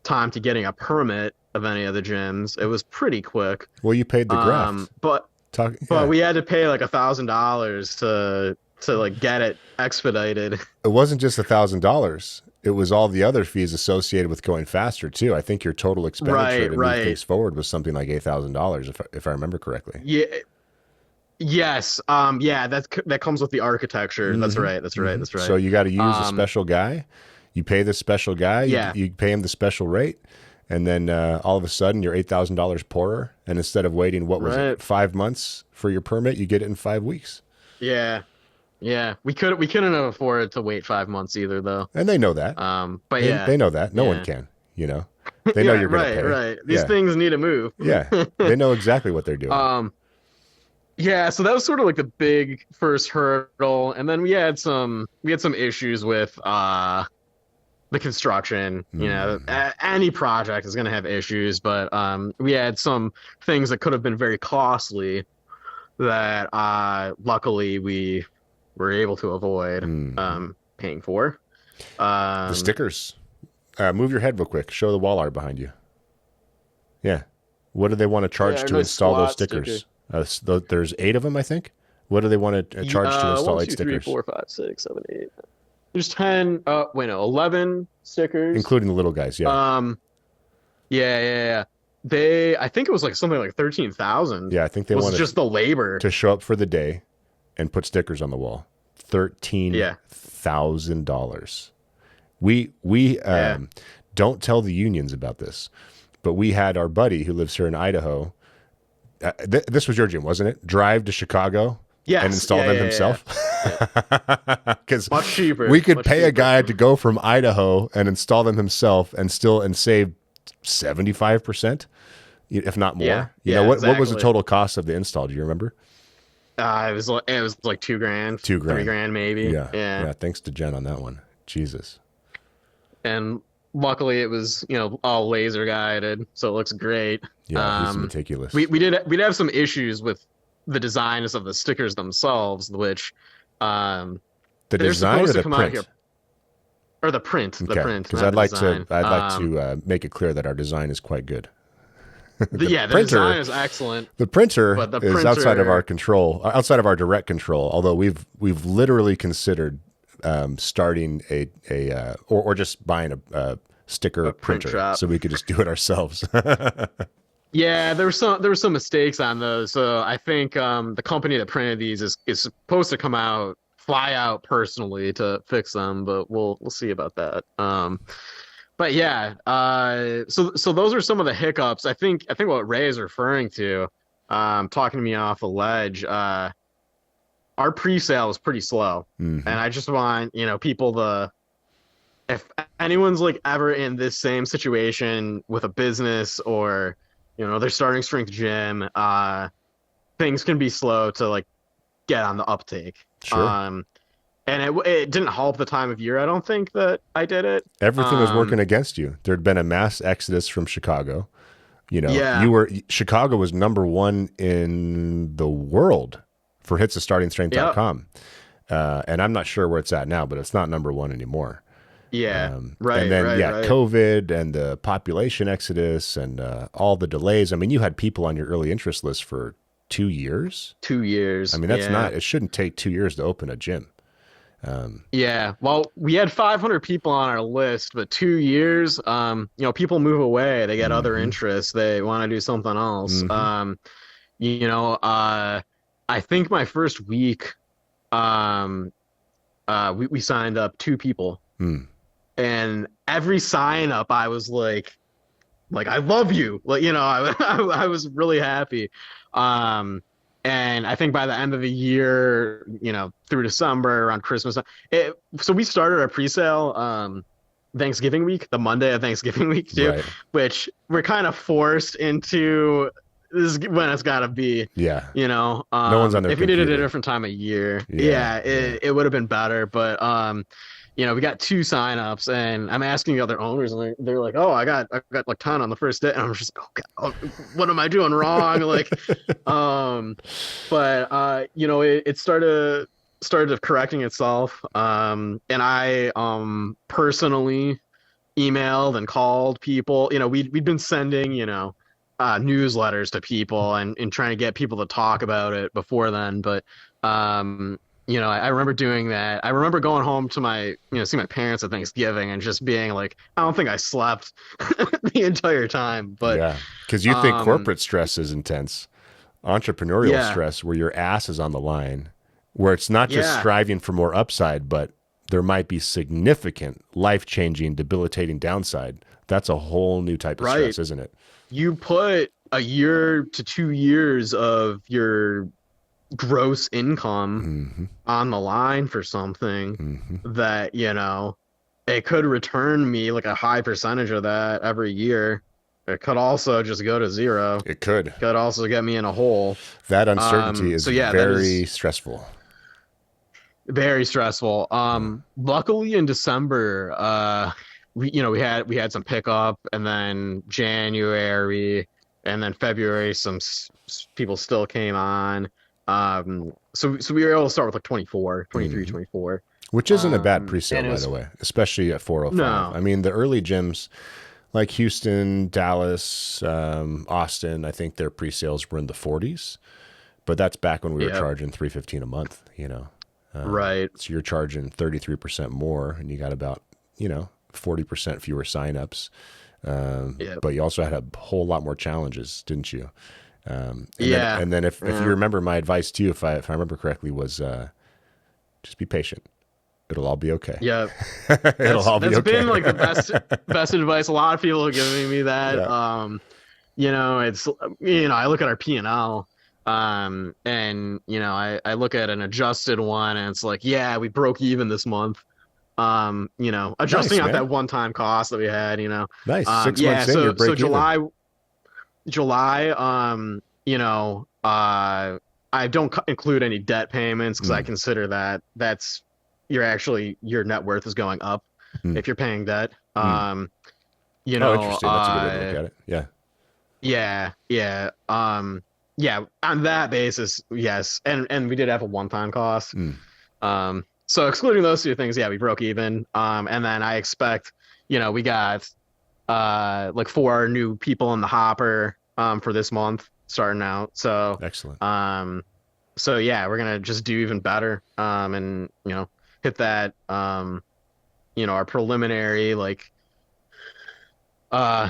Speaker 2: time to getting a permit of any of the gyms. It was pretty quick.
Speaker 1: Well, you paid the graft.
Speaker 2: But
Speaker 1: Yeah.
Speaker 2: we had to pay like $1,000 to like get it expedited.
Speaker 1: It wasn't just $1,000. It was all the other fees associated with going faster too. I think your total expenditure to move
Speaker 2: Right.
Speaker 1: things forward was something like $8,000, if I remember correctly.
Speaker 2: Yeah. Yes. Yeah. That comes with the architecture. That's
Speaker 1: Hmm.
Speaker 2: right. That's right.
Speaker 1: Hmm.
Speaker 2: That's right.
Speaker 1: So you got to use a
Speaker 2: Um.
Speaker 1: special guy. You pay this special guy.
Speaker 2: Yeah.
Speaker 1: You pay him the special rate, and then all of a sudden you're $8,000 poorer. And instead of waiting, what was
Speaker 2: Right.
Speaker 1: it, 5 months for your permit, you get it in 5 weeks.
Speaker 2: Yeah. Yeah. We couldn't have afforded to wait 5 months either though.
Speaker 1: And they know that.
Speaker 2: But
Speaker 1: They
Speaker 2: yeah.
Speaker 1: know that. No one
Speaker 2: Yeah.
Speaker 1: can, you know. They know
Speaker 2: Yeah,
Speaker 1: you're going to
Speaker 2: right,
Speaker 1: pay.
Speaker 2: right. These
Speaker 1: Yeah.
Speaker 2: things need to move.
Speaker 1: Yeah. They know exactly what they're doing.
Speaker 2: Um, yeah, so that was sort of like the big first hurdle, and then we had some issues with the construction. You know,
Speaker 1: Mm.
Speaker 2: any project is going to have issues, but we had some things that could have been very costly that luckily we were able to avoid
Speaker 1: Mm.
Speaker 2: paying for.
Speaker 1: The
Speaker 2: Um,
Speaker 1: stickers. Move your head real quick. Show the wall art behind you. Yeah. What do they want to
Speaker 2: yeah,
Speaker 1: charge
Speaker 2: a
Speaker 1: to
Speaker 2: nice
Speaker 1: install those
Speaker 2: squat sticker.
Speaker 1: stickers? There's 8 of them, I think. What do they want to charge to
Speaker 2: One,
Speaker 1: install 8
Speaker 2: two, three,
Speaker 1: stickers,
Speaker 2: four, five, six, seven, eight. There's 10. Wait, no, 11 stickers.
Speaker 1: including the little guys? Yeah.
Speaker 2: Um, yeah. I think it was like something like 13,000
Speaker 1: Yeah, I think they
Speaker 2: was
Speaker 1: wanted
Speaker 2: just the labor.
Speaker 1: to show up for the day and put stickers on the wall.
Speaker 2: Yeah,
Speaker 1: $13,000. We
Speaker 2: yeah.
Speaker 1: don't tell the unions about this, but we had our buddy who lives here in Idaho. This was your gym, wasn't it? Drive to Chicago and
Speaker 2: Yes,
Speaker 1: install them
Speaker 2: yeah.
Speaker 1: himself.
Speaker 2: Yeah.
Speaker 1: Because
Speaker 2: Much cheaper.
Speaker 1: we could
Speaker 2: Much
Speaker 1: pay a
Speaker 2: cheaper.
Speaker 1: guy to go from Idaho and install them himself and save 75%, if not more.
Speaker 2: Yeah,
Speaker 1: You know,
Speaker 2: yeah,
Speaker 1: what was the
Speaker 2: exactly.
Speaker 1: total cost of the install? Do you remember?
Speaker 2: It was like 2 grand,
Speaker 1: 2 grand.
Speaker 2: 3 grand maybe.
Speaker 1: Yeah.
Speaker 2: Yeah.
Speaker 1: Yeah. Thanks to Jen on that one. Jesus.
Speaker 2: And luckily it was, all laser guided, so it looks great.
Speaker 1: Yeah. He's meticulous.
Speaker 2: We'd have some issues with the designs of the stickers themselves, which
Speaker 1: The
Speaker 2: they're
Speaker 1: design or
Speaker 2: supposed to
Speaker 1: the
Speaker 2: come out here,
Speaker 1: print?
Speaker 2: or the print,
Speaker 1: Okay. Because
Speaker 2: not
Speaker 1: I'd
Speaker 2: the
Speaker 1: like
Speaker 2: design.
Speaker 1: to make it clear that our design is quite good.
Speaker 2: The
Speaker 1: Printer
Speaker 2: design is excellent,
Speaker 1: The printer
Speaker 2: but the
Speaker 1: is outside of our
Speaker 2: printer,
Speaker 1: control, outside of our direct control. Although we've literally considered starting or just buying a sticker
Speaker 2: a print
Speaker 1: printer
Speaker 2: shop.
Speaker 1: so we could just do it ourselves.
Speaker 2: Yeah, there were some mistakes on those. So I think the company that printed these is supposed to fly out personally to fix them, but we'll see about that. But yeah, so those are some of the hiccups. I think what Ray is referring to, talking to me off a ledge. Our pre-sale is pretty slow, and
Speaker 1: Hmm.
Speaker 2: I just want people to, if anyone's like ever in this same situation with a business, or they're starting strength gym, things can be slow to like get on the uptake.
Speaker 1: Sure.
Speaker 2: And it didn't help the time of year, I don't think, that I did it.
Speaker 1: Everything was working
Speaker 2: Um,
Speaker 1: against you. There'd been a mass exodus from Chicago.
Speaker 2: yeah,
Speaker 1: Chicago was #1 in the world for hits of
Speaker 2: yep,
Speaker 1: startingstrength.com. And I'm not sure where it's at now, but it's not #1 anymore.
Speaker 2: yeah,
Speaker 1: And
Speaker 2: right,
Speaker 1: then,
Speaker 2: right,
Speaker 1: yeah,
Speaker 2: right.
Speaker 1: COVID and the population exodus and all the delays. I mean, you had people on your early interest list for 2 years.
Speaker 2: 2 years,
Speaker 1: I mean,
Speaker 2: yeah,
Speaker 1: it shouldn't take 2 years to open a gym.
Speaker 2: yeah. Well, we had 500 people on our list, but 2 years, people move away. They get other
Speaker 1: Hmm.
Speaker 2: interests. They want to do something else.
Speaker 1: Hmm.
Speaker 2: You know, I think my first week, um, we signed up 2 people,
Speaker 1: Mm.
Speaker 2: and every sign up, I was like I love you, like I was really happy. Um, and I think by the end of the year, through December, around Christmas, so we started our pre-sale Thanksgiving week, the Monday of Thanksgiving week too,
Speaker 1: Right.
Speaker 2: which we're kind of forced into. This is when it's got to be.
Speaker 1: Yeah. No one's on their
Speaker 2: If we did it at a
Speaker 1: computer.
Speaker 2: different time of year,
Speaker 1: Yeah.
Speaker 2: yeah,
Speaker 1: Yeah.
Speaker 2: it would have been better. But we got 2 signups, and I'm asking the other owners, and they're like, "Oh, I got like 10 on the first day," and I'm just like, "Okay, what am I doing wrong?" Like, but it started correcting itself, and I personally emailed and called people. We'd been sending newsletters to people, and trying to get people to talk about it before then, but I remember doing that. I remember going home to see my parents at Thanksgiving and just being like, I don't think I slept the entire time. But
Speaker 1: Yeah. Because you think
Speaker 2: um,
Speaker 1: corporate stress is intense. Entrepreneurial
Speaker 2: yeah,
Speaker 1: stress, where your ass is on the line, where it's not just
Speaker 2: yeah,
Speaker 1: striving for more upside, but there might be significant, life changing, debilitating downside. That's a whole new type of
Speaker 2: right.
Speaker 1: stress, isn't it?
Speaker 2: You put a year to 2 years of your gross income
Speaker 1: Mm-hmm.
Speaker 2: on the line for something
Speaker 1: Mm-hmm.
Speaker 2: that, it could return me like a high percentage of that every year. It could also just go to zero.
Speaker 1: It could.
Speaker 2: Could also get me in a hole.
Speaker 1: That uncertainty is
Speaker 2: So yeah, that
Speaker 1: very
Speaker 2: is
Speaker 1: stressful.
Speaker 2: very stressful.
Speaker 1: Yeah.
Speaker 2: Luckily in December, we had some pickup, and then January, and then February, people still came on. So we were able to start with like 24, 23,
Speaker 1: Mm-hmm.
Speaker 2: 24.
Speaker 1: Which isn't a bad
Speaker 2: And
Speaker 1: pre-sale,
Speaker 2: it
Speaker 1: by
Speaker 2: was
Speaker 1: the way, especially at 405.
Speaker 2: no,
Speaker 1: I mean, the early gyms like Houston, Dallas, Austin, I think their pre-sales were in the 40s, but that's back when we were
Speaker 2: yep,
Speaker 1: charging 315 a month,
Speaker 2: right,
Speaker 1: So you're charging 33% more and you got about, 40% fewer signups.
Speaker 2: yep,
Speaker 1: But you also had a whole lot more challenges, didn't you? And then
Speaker 2: yeah,
Speaker 1: if you
Speaker 2: yeah.
Speaker 1: remember, my advice to you, if I remember correctly, was just be patient. It'll all be okay.
Speaker 2: Yeah,
Speaker 1: It'll all be
Speaker 2: that's
Speaker 1: okay.
Speaker 2: been like the best advice. A lot of people are giving me that.
Speaker 1: Yeah.
Speaker 2: It's I look at our P&L, and I look at an adjusted one, and it's like, yeah, we broke even this month. Adjusting
Speaker 1: Nice,
Speaker 2: out
Speaker 1: man.
Speaker 2: that one-time cost that we had,
Speaker 1: Nice. 6 months
Speaker 2: yeah.
Speaker 1: in, you're
Speaker 2: So
Speaker 1: break even.
Speaker 2: July, I don't include any debt payments because I
Speaker 1: Mm,
Speaker 2: consider that's your net worth is going up
Speaker 1: mm,
Speaker 2: if you're paying debt.
Speaker 1: mm.
Speaker 2: You
Speaker 1: Oh,
Speaker 2: know,
Speaker 1: interesting. That's a good way to look at it. Yeah.
Speaker 2: yeah, yeah, yeah. On that basis, yes, and we did have a one-time cost.
Speaker 1: Mm,
Speaker 2: So excluding those two things, yeah, we broke even. And then I expect, we got like 4 new people in the hopper for this month starting out.
Speaker 1: excellent.
Speaker 2: So yeah, we're gonna just do even better. And hit that our preliminary like uh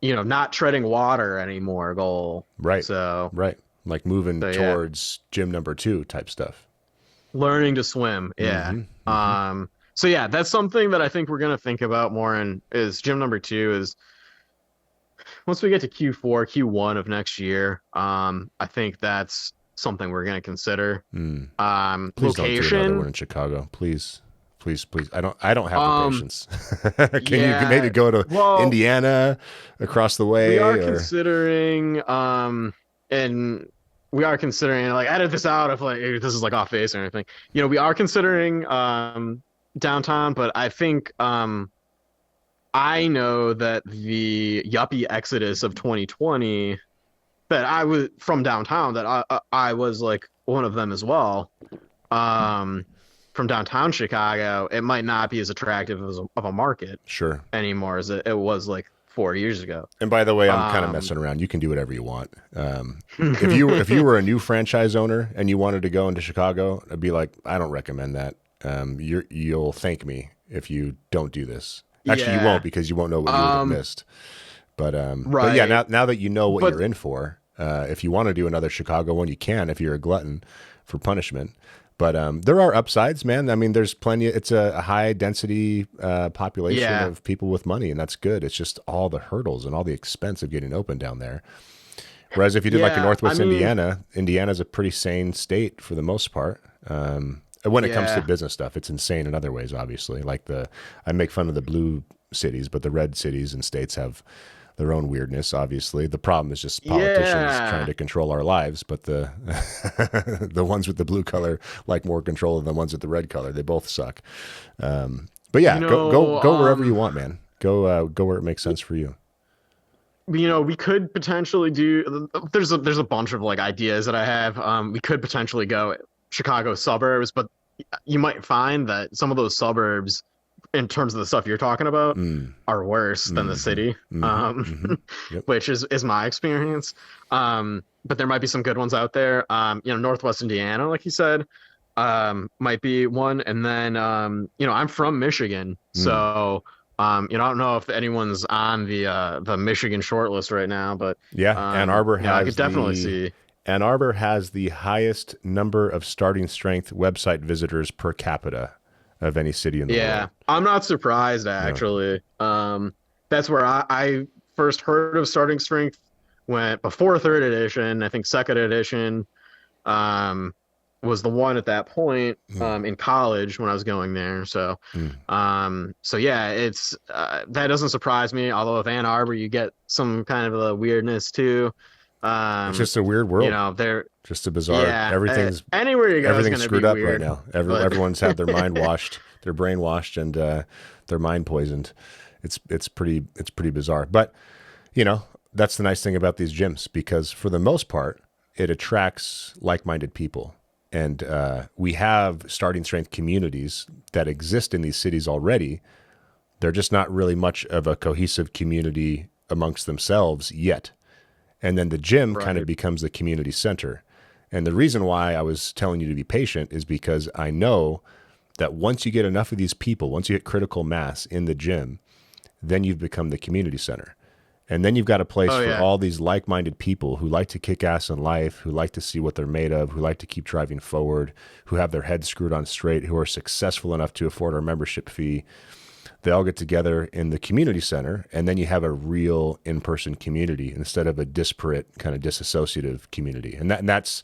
Speaker 2: not treading water anymore goal.
Speaker 1: Right.
Speaker 2: So
Speaker 1: Right. Like moving
Speaker 2: so yeah,
Speaker 1: towards gym number 2 type stuff.
Speaker 2: learning to swim. Yeah.
Speaker 1: Mm-hmm. Mm-hmm.
Speaker 2: So yeah, that's something that I think we're gonna think about more, and is gym number 2 is once we get to Q4, Q1 of next year. I think that's something we're gonna consider.
Speaker 1: Mm. Please don't do another one
Speaker 2: Location.
Speaker 1: in Chicago. Please. Please, please. I don't have the
Speaker 2: Um,
Speaker 1: patience. Can you maybe
Speaker 2: yeah.
Speaker 1: go to
Speaker 2: Well,
Speaker 1: Indiana across the
Speaker 2: we
Speaker 1: way
Speaker 2: are
Speaker 1: or
Speaker 2: considering, and we are considering like edit this out if like if this is like off base or anything. We are considering downtown, but I think I know that the yuppie exodus of 2020, that I was from downtown, that I was like one of them as well. Um, from downtown Chicago, it might not be as attractive of a market
Speaker 1: sure.
Speaker 2: anymore as it was like 4 years ago.
Speaker 1: And by the way, I'm kind of
Speaker 2: Um,
Speaker 1: messing around. You can do whatever you want. If you were a new franchise owner and you wanted to go into Chicago, I'd be like, I don't recommend that. You'll thank me if you don't do this. Actually, you won't
Speaker 2: yeah.
Speaker 1: because you won't know what you would have missed. But yeah,
Speaker 2: Right.
Speaker 1: now that you know what
Speaker 2: But
Speaker 1: you're in for, if you want to do another Chicago one, you can if you're a glutton for punishment. But there are upsides, man. I mean, there's plenty. It's a high density population
Speaker 2: yeah.
Speaker 1: of people with money, and that's good. It's just all the hurdles and all the expense of getting open down there. Whereas if you did like in
Speaker 2: Yeah. I
Speaker 1: Northwest
Speaker 2: mean,
Speaker 1: Indiana, Indiana's a pretty sane state for the most part. When it comes to
Speaker 2: yeah.
Speaker 1: business stuff, it's insane in other ways. Obviously, I make fun of the blue cities, but the red cities and states have their own weirdness. Obviously, the problem is just politicians trying
Speaker 2: Yeah.
Speaker 1: to control our lives. But the the ones with the blue color like more control than the ones with the red color. They both suck. But
Speaker 2: You
Speaker 1: yeah,
Speaker 2: know,
Speaker 1: go wherever you want, man. Go where it makes sense for you.
Speaker 2: we could potentially do there's a bunch of like ideas that I have. We could potentially go Chicago suburbs, but you might find that some of those suburbs, in terms of the stuff you're talking about,
Speaker 1: Mm,
Speaker 2: are worse than the
Speaker 1: hmm
Speaker 2: city.
Speaker 1: hmm Yep.
Speaker 2: Which is my experience. But there might be some good ones out there. Northwest Indiana, like you said, might be one. And then, I'm from Michigan,
Speaker 1: Mm.
Speaker 2: so I don't know if anyone's on the Michigan shortlist right now, but
Speaker 1: Yeah,
Speaker 2: I could definitely see.
Speaker 1: Ann Arbor has the highest number of starting strength website visitors per capita of any city in the
Speaker 2: Yeah,
Speaker 1: world.
Speaker 2: I'm not surprised
Speaker 1: Yeah.
Speaker 2: actually. That's where I first heard of Starting Strength, went before third edition. I think second edition was the one at that point
Speaker 1: Mm.
Speaker 2: in college when I was going there. So,
Speaker 1: Mm.
Speaker 2: so yeah, it's that doesn't surprise me. Although with Ann Arbor, you get some kind of a weirdness too.
Speaker 1: It's
Speaker 2: Um,
Speaker 1: just a weird
Speaker 2: you
Speaker 1: world.
Speaker 2: know, there,
Speaker 1: Just a bizarre.
Speaker 2: yeah,
Speaker 1: Everything's
Speaker 2: anywhere you go is
Speaker 1: everything's
Speaker 2: going to
Speaker 1: screwed
Speaker 2: be
Speaker 1: up right
Speaker 2: weird.
Speaker 1: now.
Speaker 2: But
Speaker 1: Everyone's had their mind washed, their brain washed, and their mind poisoned. It's pretty bizarre. But you know, that's the nice thing about these gyms because for the most part, it attracts like-minded people. And we have starting strength communities that exist in these cities already. They're just not really much of a cohesive community amongst themselves yet. And then the gym kind of
Speaker 2: right,
Speaker 1: becomes the community center. And the reason why I was telling you to be patient is because I know that once you get enough of these people, once you hit critical mass in the gym, then you've become the community center. And then you've got a place
Speaker 2: oh
Speaker 1: for
Speaker 2: yeah,
Speaker 1: all these like minded people who like to kick ass in life, who like to see what they're made of, who like to keep driving forward, who have their heads screwed on straight, who are successful enough to afford our membership fee. They all get together in the community center, and then you have a real in person community instead of a disparate, kind of disassociative community. And that's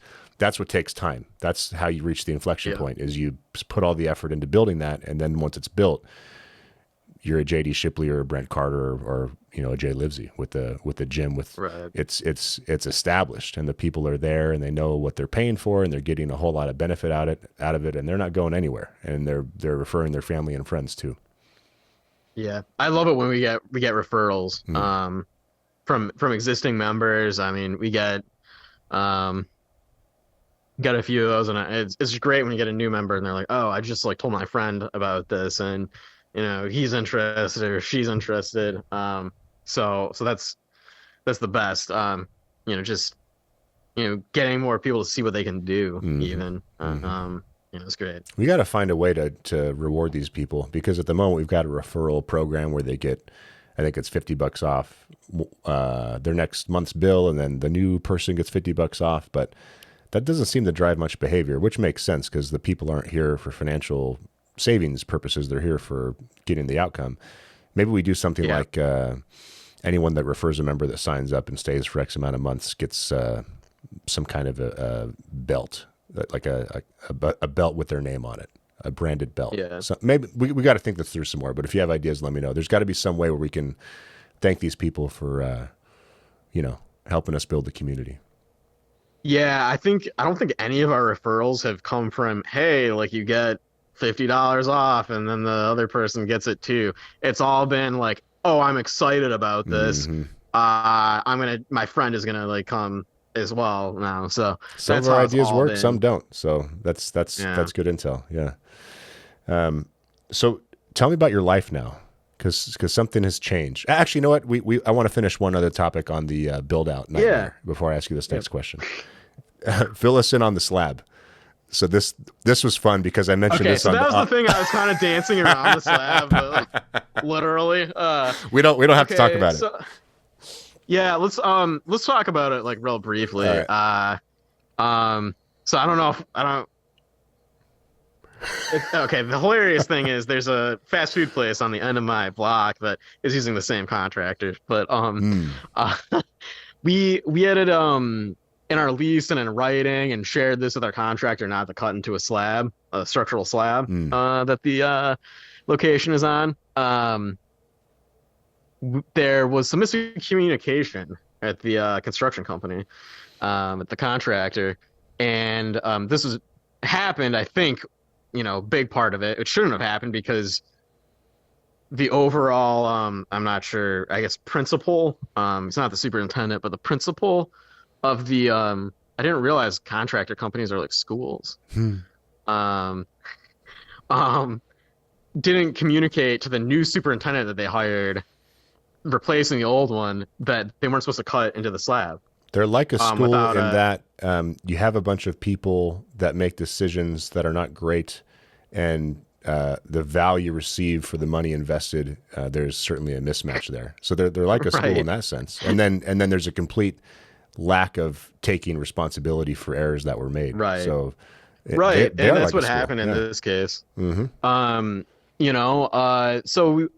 Speaker 1: what takes time. That's how you reach the inflection
Speaker 2: yeah,
Speaker 1: point is you put all the effort into building that, and then once it's built, you're a JD Shipley or a Brent Carter or a Jay Livesey with the gym with
Speaker 2: right.
Speaker 1: it's established and the people are there and they know what they're paying for and they're getting a whole lot of benefit out of it and they're not going anywhere and they're referring their family and friends too.
Speaker 2: Yeah, I love it when we get referrals
Speaker 1: Mm.
Speaker 2: from existing members. I mean, we um got a few of those, and it's great when you get a new member and they're like, "Oh, I just like told my friend about this, and he's interested or she's interested." So that's the best. Just getting more people to see what they can do,
Speaker 1: Hmm.
Speaker 2: even.
Speaker 1: Hmm.
Speaker 2: It's great.
Speaker 1: We got to find a way to reward these people because at the moment we've got a referral program where they get, I think it's $50 off their next month's bill, and then the new person gets $50 off. But that doesn't seem to drive much behavior, which makes sense because the people aren't here for financial savings purposes; they're here for getting the outcome. Maybe we do something
Speaker 2: Yeah.
Speaker 1: like anyone that refers a member that signs up and stays for X amount of months gets some kind of a belt, like a belt with their name on it, a branded belt.
Speaker 2: Yeah.
Speaker 1: So maybe we got to think this through some more. But if you have ideas, let me know. There's got to be some way where we can thank these people for helping us build the community.
Speaker 2: Yeah, I don't think any of our referrals have come from, hey, like you get $50 off and then the other person gets it too. It's all been like, oh, I'm excited about this.
Speaker 1: Hmm.
Speaker 2: My friend is gonna like come as well now. So
Speaker 1: Some of
Speaker 2: that's
Speaker 1: our
Speaker 2: how it's
Speaker 1: ideas
Speaker 2: all
Speaker 1: work, some
Speaker 2: been.
Speaker 1: don't. So that's
Speaker 2: Yeah.
Speaker 1: that's good intel. Yeah. So tell me about your life now, because something has changed. Actually, you know what? I want to finish one other topic on the build out
Speaker 2: Yeah.
Speaker 1: nightmare before I ask you this
Speaker 2: Yep.
Speaker 1: next question. Fill us in on the slab. So this was fun because I mentioned
Speaker 2: Okay,
Speaker 1: this
Speaker 2: so
Speaker 1: on
Speaker 2: that
Speaker 1: the.
Speaker 2: was the thing. I was kind of dancing around the slab, but like literally.
Speaker 1: We don't have to talk
Speaker 2: Okay,
Speaker 1: about it.
Speaker 2: so yeah, let's talk about it like real
Speaker 1: All
Speaker 2: briefly.
Speaker 1: right.
Speaker 2: So I don't know if I don't. Okay, the hilarious thing is there's a fast food place on the end of my block that is using the same contractor, but
Speaker 1: Mm.
Speaker 2: uh, we had it in our lease and in writing and shared this with our contractor not to cut into a slab, a structural slab
Speaker 1: Mm.
Speaker 2: that the location is on. There was some miscommunication at the construction company, at the contractor, and this was happened. I think, big part of it. It shouldn't have happened because the overall, I'm not sure. I guess principal, it's not the superintendent, but the principal of the, I didn't realize contractor companies are like schools.
Speaker 1: Hmm.
Speaker 2: Um, um, didn't communicate to the new superintendent that they hired replacing the old one that they weren't supposed to cut into the slab
Speaker 1: They're like a school
Speaker 2: without
Speaker 1: in
Speaker 2: a
Speaker 1: that you have a bunch of people that make decisions that are not great, and the value received for the money invested, there's certainly a mismatch there. So they're like a school in
Speaker 2: right,
Speaker 1: that sense. And then there's a complete lack of taking responsibility for errors that were made.
Speaker 2: right,
Speaker 1: So they
Speaker 2: right,
Speaker 1: they
Speaker 2: and
Speaker 1: are
Speaker 2: that's
Speaker 1: like a
Speaker 2: what
Speaker 1: school.
Speaker 2: happened in
Speaker 1: Yeah.
Speaker 2: this case.
Speaker 1: Hmm.
Speaker 2: So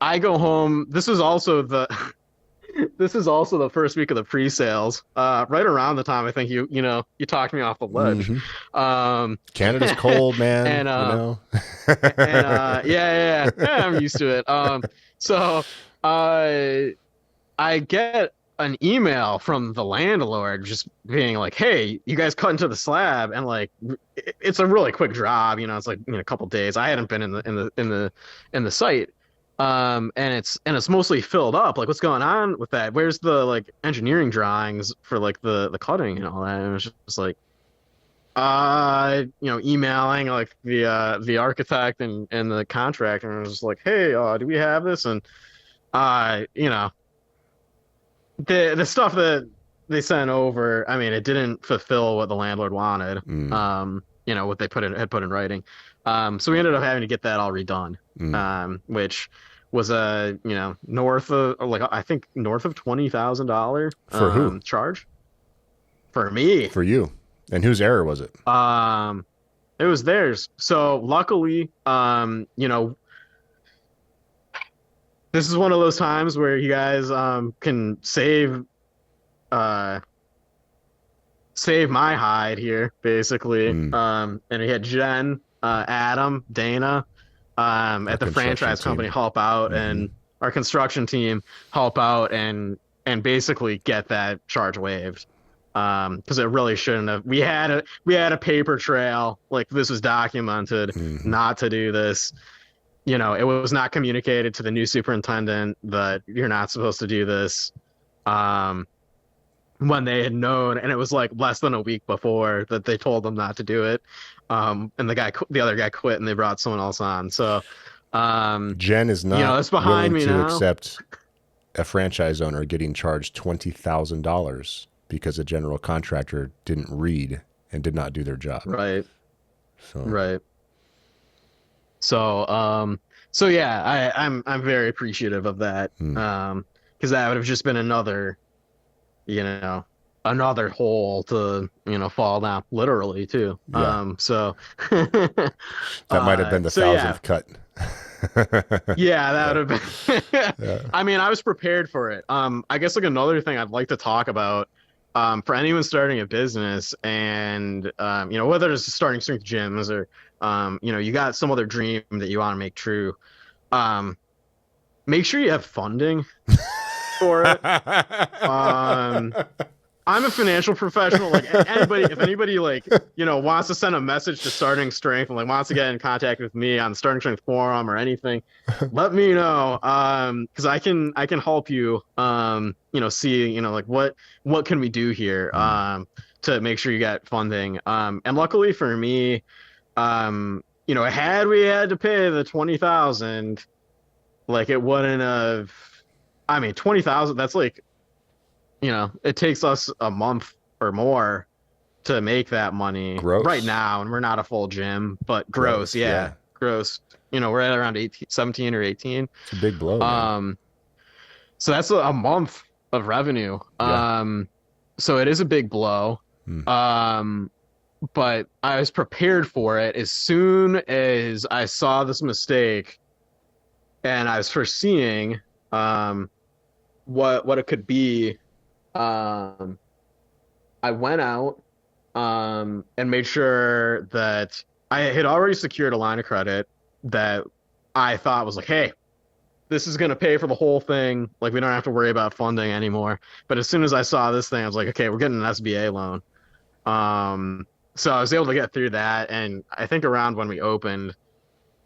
Speaker 2: I go home. This was also the This is also the first week of the pre-sales. Right around the time I think you talked me off the ledge.
Speaker 1: Hmm.
Speaker 2: Um,
Speaker 1: Canada's cold, man.
Speaker 2: and
Speaker 1: You know.
Speaker 2: yeah, I'm used to it. So uh, I get an email from the landlord just being like, "Hey, you guys cut into the slab," and like it's a really quick job. It's like a couple days. I hadn't been in the site, and it's mostly filled up. Like, what's going on with that? Where's the like engineering drawings for like the cutting and all that? And it was just like emailing like the architect and the contractor, and it was just like, "Hey, do we have this?" And uh you know the stuff that they sent over, I mean, it didn't fulfill what the landlord wanted.
Speaker 1: Mm,
Speaker 2: What they had put in writing. So we ended up having to get that all redone.
Speaker 1: mm.
Speaker 2: Which was north of like I think north of $20,000
Speaker 1: For who?
Speaker 2: charge for me.
Speaker 1: For you. And whose error was it?
Speaker 2: It was theirs. So luckily, this is one of those times where you guys can uh save my hide here, basically.
Speaker 1: Mm,
Speaker 2: And we had Jen, Adam, Dana,
Speaker 1: our
Speaker 2: at the
Speaker 1: construction
Speaker 2: franchise company
Speaker 1: team.
Speaker 2: help out,
Speaker 1: Hmm.
Speaker 2: and our construction team help out and basically get that charge waived. Because it really shouldn't have. We had a paper trail, like this was documented
Speaker 1: Hmm.
Speaker 2: not to do this. It was not communicated to the new superintendent that you're not supposed to do this. Um, when they had known, and it was like less than a week before that they told them not to do it. And the other guy quit, and they brought someone else on. So,
Speaker 1: Jen is not
Speaker 2: it's behind
Speaker 1: willing
Speaker 2: me
Speaker 1: to
Speaker 2: now.
Speaker 1: accept a franchise owner getting charged $20,000 because a general contractor didn't read and did not do their job.
Speaker 2: Right,
Speaker 1: So,
Speaker 2: right. So yeah, I'm very appreciative of that.
Speaker 1: mm,
Speaker 2: Because that would have just been you know, another hole to, fall down literally too.
Speaker 1: yeah,
Speaker 2: So,
Speaker 1: that might have been the
Speaker 2: so yeah,
Speaker 1: thousandth cut.
Speaker 2: yeah, that
Speaker 1: Yeah,
Speaker 2: would have been.
Speaker 1: yeah.
Speaker 2: I mean, I was prepared for it. I guess like another thing I'd like to talk about, for anyone starting a business and, whether it's starting strength gyms or, you got some other dream that you want to make true. Um, Make sure you have funding for it. Um, I'm a financial professional. Like if anybody like, wants to send a message to Starting Strength and like wants to get in contact with me on the Starting Strength forum or anything, let me know. Because I can help you. See, like what can we do here?
Speaker 1: Mm,
Speaker 2: To make sure you get funding. And luckily for me, had we had to pay the 20,000, like it wouldn't have. I mean, 20,000. That's like it takes us a month or more to make that money right
Speaker 1: gross.
Speaker 2: now, and we're not a full gym, but gross,
Speaker 1: Gross.
Speaker 2: yeah,
Speaker 1: Yeah.
Speaker 2: gross. We're at around 18, 17 or 18.
Speaker 1: It's a big blow, man.
Speaker 2: Um, so that's a month of revenue.
Speaker 1: Yeah.
Speaker 2: So it is a big blow.
Speaker 1: Mm,
Speaker 2: Um, but I was prepared for it as soon as I saw this mistake and I was foreseeing what it could be. Um, I went out and made sure that I had already secured a line of credit that I thought was like, hey, this is going to pay for the whole thing. Like, we don't have to worry about funding anymore. But as soon as I saw this thing, I was like, okay, we're getting an SBA loan. So I was able to get through that. And I think around when we opened,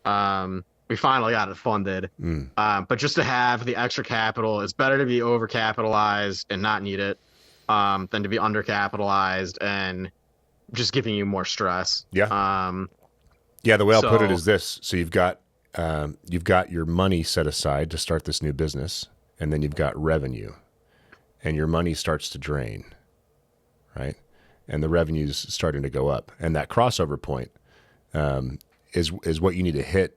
Speaker 2: we finally got it funded.
Speaker 1: mm.
Speaker 2: But just to have the extra capital, it's better to be overcapitalized and not need it, than to be undercapitalized and just giving you more stress.
Speaker 1: Yeah.
Speaker 2: Um,
Speaker 1: Yeah. The way I'll put it
Speaker 2: so
Speaker 1: is this. So you've got your money set aside to start this new business, and then you've got revenue, and your money starts to drain, right? And the revenue's starting to go up. And that crossover point is what you need to hit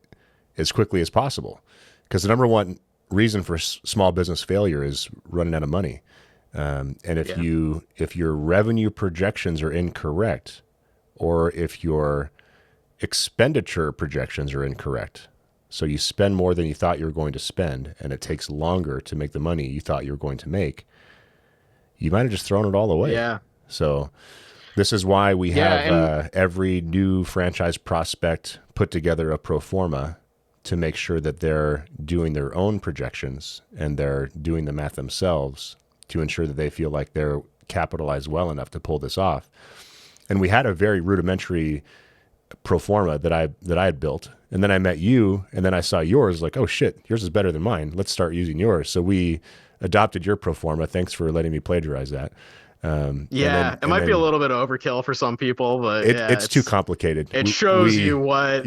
Speaker 1: as quickly as possible. Because the number one reason for small business failure is running out of money. And if
Speaker 2: yeah,
Speaker 1: if your revenue projections are incorrect, or if your expenditure projections are incorrect, So you spend more than you thought you were going to spend, and it takes longer to make the money you thought you were going to make. You might have just thrown it all away.
Speaker 2: Yeah.
Speaker 1: So this is why we have every new franchise prospect put together a pro forma to make sure that they're doing their own projections and they're doing the math themselves to ensure that they feel like they're capitalized well enough to pull this off. And we had a very rudimentary pro forma that I had built. And then I met you, and then I saw yours, like, oh shit, yours is better than mine. Let's start using yours. So we adopted your pro forma. Thanks for letting me plagiarize that.
Speaker 2: It might be a little bit overkill for some people, but
Speaker 1: it's too complicated.
Speaker 2: It shows you what,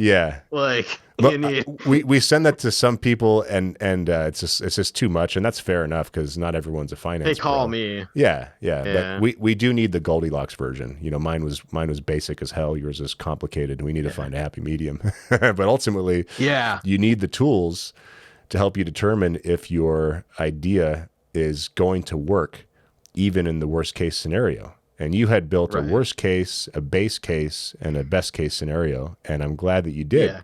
Speaker 2: like, you need.
Speaker 1: We send that to some people, and it's just too much, and that's fair enough because not everyone's a finance.
Speaker 2: They call
Speaker 1: pro.
Speaker 2: me.
Speaker 1: Yeah. But we do need the Goldilocks version. You know, mine was basic as hell. Yours is complicated. We need to find a happy medium. But ultimately, you need the tools to help you determine if your idea is going to work, even in the worst case scenario. And you had built a worst case, a base case, and a best case scenario. And I'm glad that you did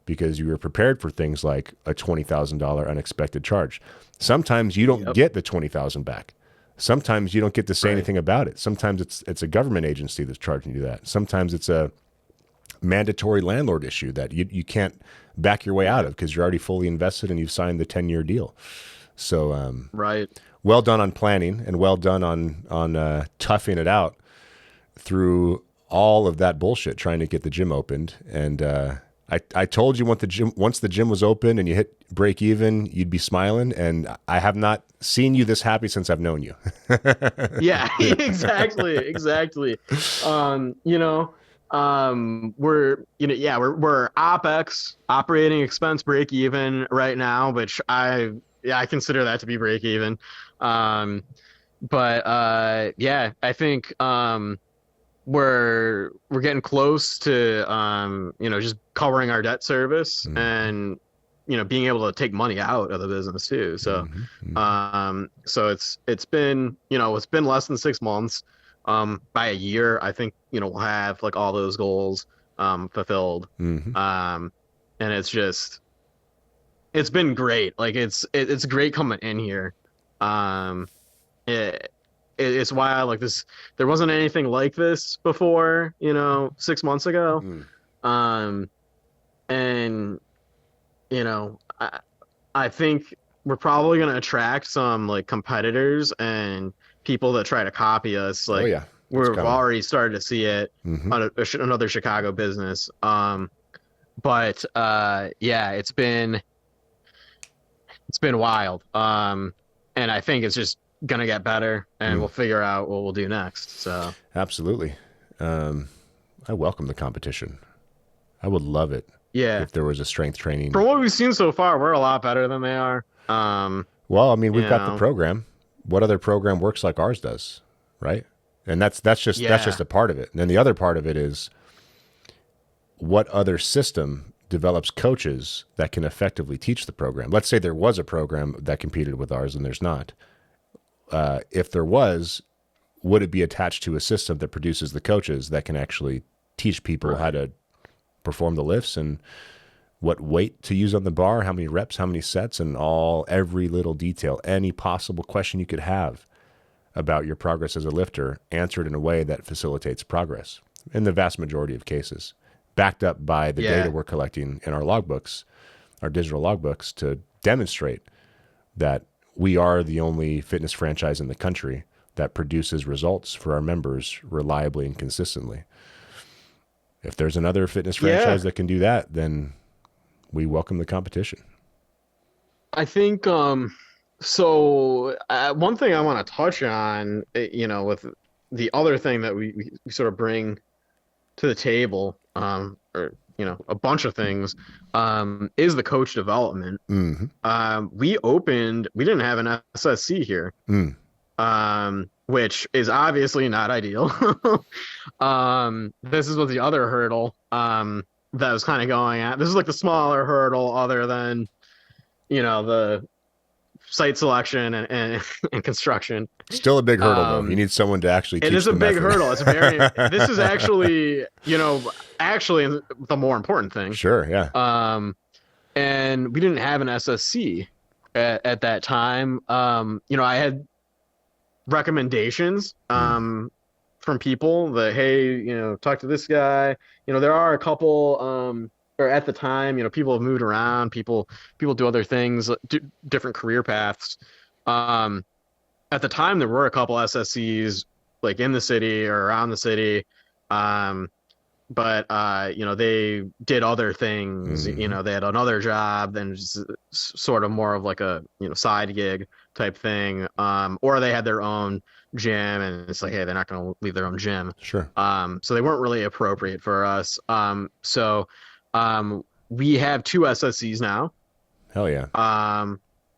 Speaker 1: because you were prepared for things like a $20,000 unexpected charge. Sometimes you don't get the $20,000 back. Sometimes you don't get to say anything about it. Sometimes it's a government agency that's charging you that. Sometimes it's a mandatory landlord issue that you can't back your way out of because you're already fully invested and you've signed the 10-year deal. So, well done on planning and well done on toughing it out through all of that bullshit trying to get the gym opened. And I told you once the gym was open and you hit break even, you'd be smiling. And I have not seen you this happy since I've known you.
Speaker 2: Yeah, exactly. We're OpEx, operating expense break even right now, which I consider that to be break even. I think we're getting close to just covering our debt service and being able to take money out of the business too. So so it's been less than 6 months. By a year, I think we'll have like all those goals fulfilled. And it's been great. Like it's great coming in here. It's wild. Like this, there wasn't anything like this before, 6 months ago. I think we're probably going to attract some like competitors and people that try to copy us. Like we've already started to see it on another Chicago business. It's been wild. And I think it's just going to get better and we'll figure out what we'll do next. So
Speaker 1: absolutely. I welcome the competition. I would love it.
Speaker 2: Yeah.
Speaker 1: If there was a strength training.
Speaker 2: From what we've seen so far, we're a lot better than they are.
Speaker 1: Well, I mean, we've got the program. What other program works like ours does, right? And that's just a part of it. And then the other part of it is what other system develops coaches that can effectively teach the program. Let's say there was a program that competed with ours and there's not. If there was, would it be attached to a system that produces the coaches that can actually teach people how to perform the lifts and what weight to use on the bar, how many reps, how many sets, and every little detail, any possible question you could have about your progress as a lifter answered in a way that facilitates progress in the vast majority of cases, backed up by the data we're collecting in our logbooks, our digital logbooks, to demonstrate that we are the only fitness franchise in the country that produces results for our members reliably and consistently. If there's another fitness franchise that can do that, then we welcome the competition.
Speaker 2: I think, one thing I want to touch on, with the other thing that we sort of bring to the table, or a bunch of things, is the coach development. We didn't have an SSC here, which is obviously not ideal. This is what the other hurdle that was kind of going at. This is like the smaller hurdle other than, the site selection and construction.
Speaker 1: Still a big hurdle, though. You need someone to actually teach.
Speaker 2: It is a big
Speaker 1: method.
Speaker 2: hurdle. It's this is actually, actually the more important thing.
Speaker 1: Sure, yeah.
Speaker 2: and we didn't have an SSC at that time. I had recommendations
Speaker 1: Mm.
Speaker 2: from people that, hey, talk to this guy. There are a couple or at the time, people have moved around, people do other things, do different career paths. Um, at the time there were a couple SSCs like in the city or around the city. Um, but they did other things.
Speaker 1: Hmm.
Speaker 2: They had another job and just sort of more of like a side gig type thing, or they had their own gym, and it's like, hey, they're not going to leave their own gym.
Speaker 1: Sure.
Speaker 2: So they weren't really appropriate for us. We have two SSCs now.
Speaker 1: Hell yeah.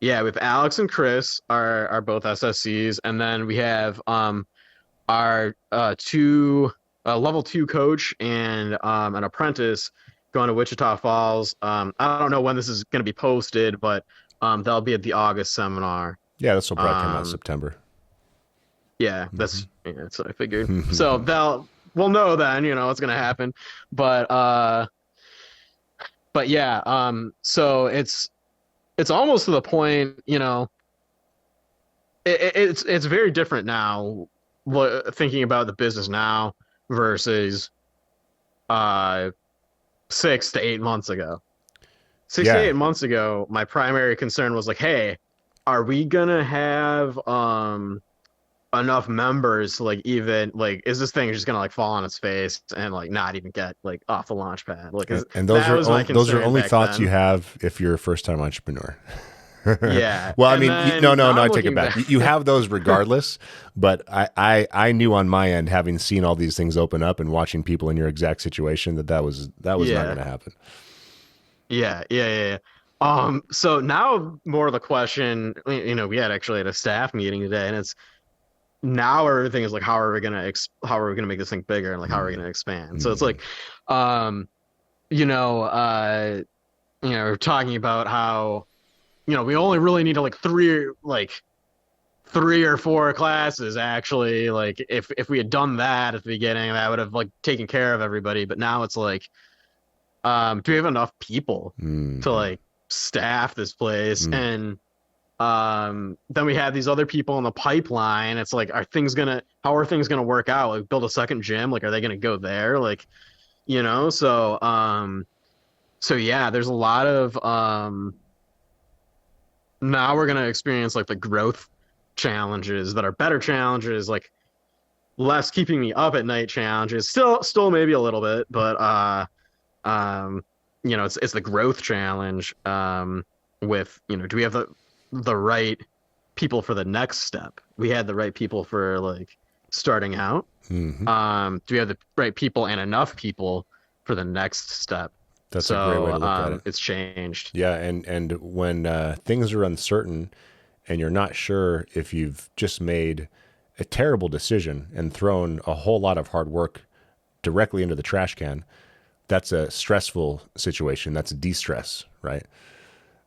Speaker 2: Yeah, with Alex and Chris are both SSCs, and then we have our two level two coach and an apprentice going to Wichita Falls. I don't know when this is going to be posted, but they'll be at the August seminar.
Speaker 1: Yeah, this will probably come out
Speaker 2: Um,
Speaker 1: September.
Speaker 2: yeah,
Speaker 1: Hmm.
Speaker 2: that's what I figured. So we'll know then, what's going to happen. But yeah, so it's almost to the point, it's very different now, thinking about the business now versus uh 6 to 8 months ago. Six to
Speaker 1: Yeah.
Speaker 2: eight months ago, my primary concern was like, hey, are we gonna have enough members to like even like is this thing just gonna like fall on its face and like not even get like off the launch pad? Like
Speaker 1: And
Speaker 2: that was my
Speaker 1: those are
Speaker 2: concern
Speaker 1: only
Speaker 2: back
Speaker 1: thoughts you
Speaker 2: then.
Speaker 1: have if you're a first time entrepreneur.
Speaker 2: Yeah.
Speaker 1: Well, I
Speaker 2: And
Speaker 1: mean, no,
Speaker 2: then
Speaker 1: no,
Speaker 2: now
Speaker 1: no, I
Speaker 2: I'm
Speaker 1: take it
Speaker 2: looking
Speaker 1: back.
Speaker 2: back.
Speaker 1: You have those regardless, but I knew on my end, having seen all these things open up and watching people in your exact situation, that was not going
Speaker 2: Yeah.
Speaker 1: to happen.
Speaker 2: Yeah. So now more of the question, we had actually at a staff meeting today, and it's now everything is like, how are we gonna make this thing bigger, and like how are we
Speaker 1: Mm.
Speaker 2: gonna expand? So it's
Speaker 1: Hmm.
Speaker 2: like, um, you know, uh, we're talking about how we only really need to like three or four classes actually. Like if we had done that at the beginning, that would have like taken care of everybody. But now it's like, do we have enough people to
Speaker 1: Hmm.
Speaker 2: like staff this place?
Speaker 1: Mm.
Speaker 2: And then we have these other people in the pipeline. It's like, how are things gonna work out? Like build a second gym? Like, are they gonna go there? Like, so yeah, there's a lot of now we're gonna experience like the growth challenges that are better challenges, like less keeping me up at night challenges. Still maybe a little bit, but um, it's the growth challenge. With do we have the right people for the next step? We had the right people for like starting out.
Speaker 1: Hmm.
Speaker 2: Do we have the right people and enough people for the next step?
Speaker 1: That's a great way
Speaker 2: So
Speaker 1: to look at it.
Speaker 2: it's changed.
Speaker 1: Yeah, and when things are uncertain and you're not sure if you've just made a terrible decision and thrown a whole lot of hard work directly into the trash can, that's a stressful situation. That's a de-stress, right?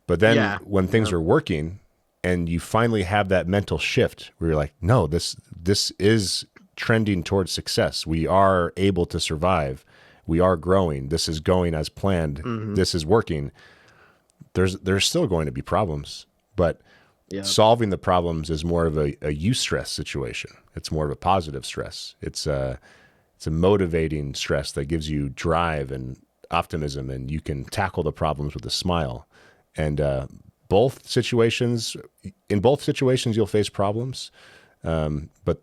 Speaker 1: But then
Speaker 2: Yeah.
Speaker 1: when things
Speaker 2: Yeah.
Speaker 1: are working and you finally have that mental shift where you're like, no, this is trending towards success. We are able to survive. We are growing. This is going as planned.
Speaker 2: Hmm.
Speaker 1: This is working. There's still going to be problems, but
Speaker 2: Yeah.
Speaker 1: solving the problems is more of a eustress situation. It's more of a positive stress. It's a motivating stress that gives you drive and optimism, and you can tackle the problems with a smile. And in both situations, you'll face problems. But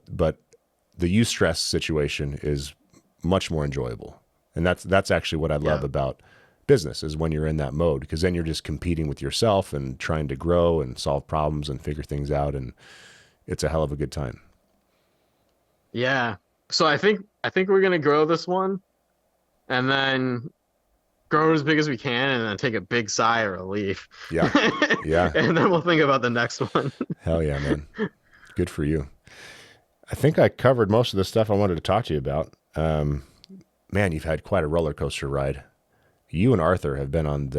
Speaker 1: the eustress situation is much more enjoyable, and that's actually what I love
Speaker 2: Yeah.
Speaker 1: about business is when you're in that mode, because then you're just competing with yourself and trying to grow and solve problems and figure things out, and it's a hell of a good time.
Speaker 2: Yeah. So I think we're gonna grow this one and then grow as big as we can and then take a big sigh of relief.
Speaker 1: Yeah, yeah,
Speaker 2: And then we'll think about the next one.
Speaker 1: hell yeah, man. Good for you. I think I covered most of the stuff I wanted to talk to you about. Man, you've had quite a roller coaster ride. You and Arthur have been on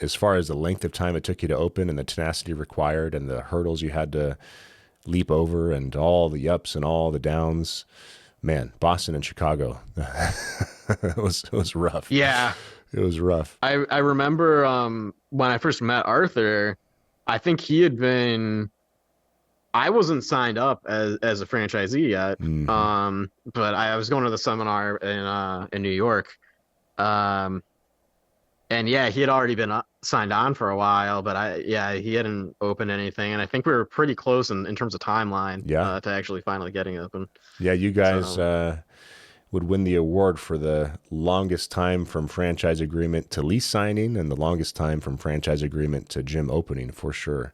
Speaker 1: as far as the length of time it took you to open and the tenacity required and the hurdles you had to leap over and all the ups and all the downs. Man, Boston and Chicago, it was rough.
Speaker 2: Yeah.
Speaker 1: It was rough.
Speaker 2: I remember when I first met Arthur, I think he had been I wasn't signed up as a franchisee yet.
Speaker 1: Hmm.
Speaker 2: But I was going to the seminar in New York. Um, and yeah, he had already been signed on for a while, but he hadn't opened anything, and I think we were pretty close in terms of timeline
Speaker 1: Yeah.
Speaker 2: to actually finally getting open.
Speaker 1: Yeah, you guys
Speaker 2: So
Speaker 1: would win the award for the longest time from franchise agreement to lease signing and the longest time from franchise agreement to gym opening for sure.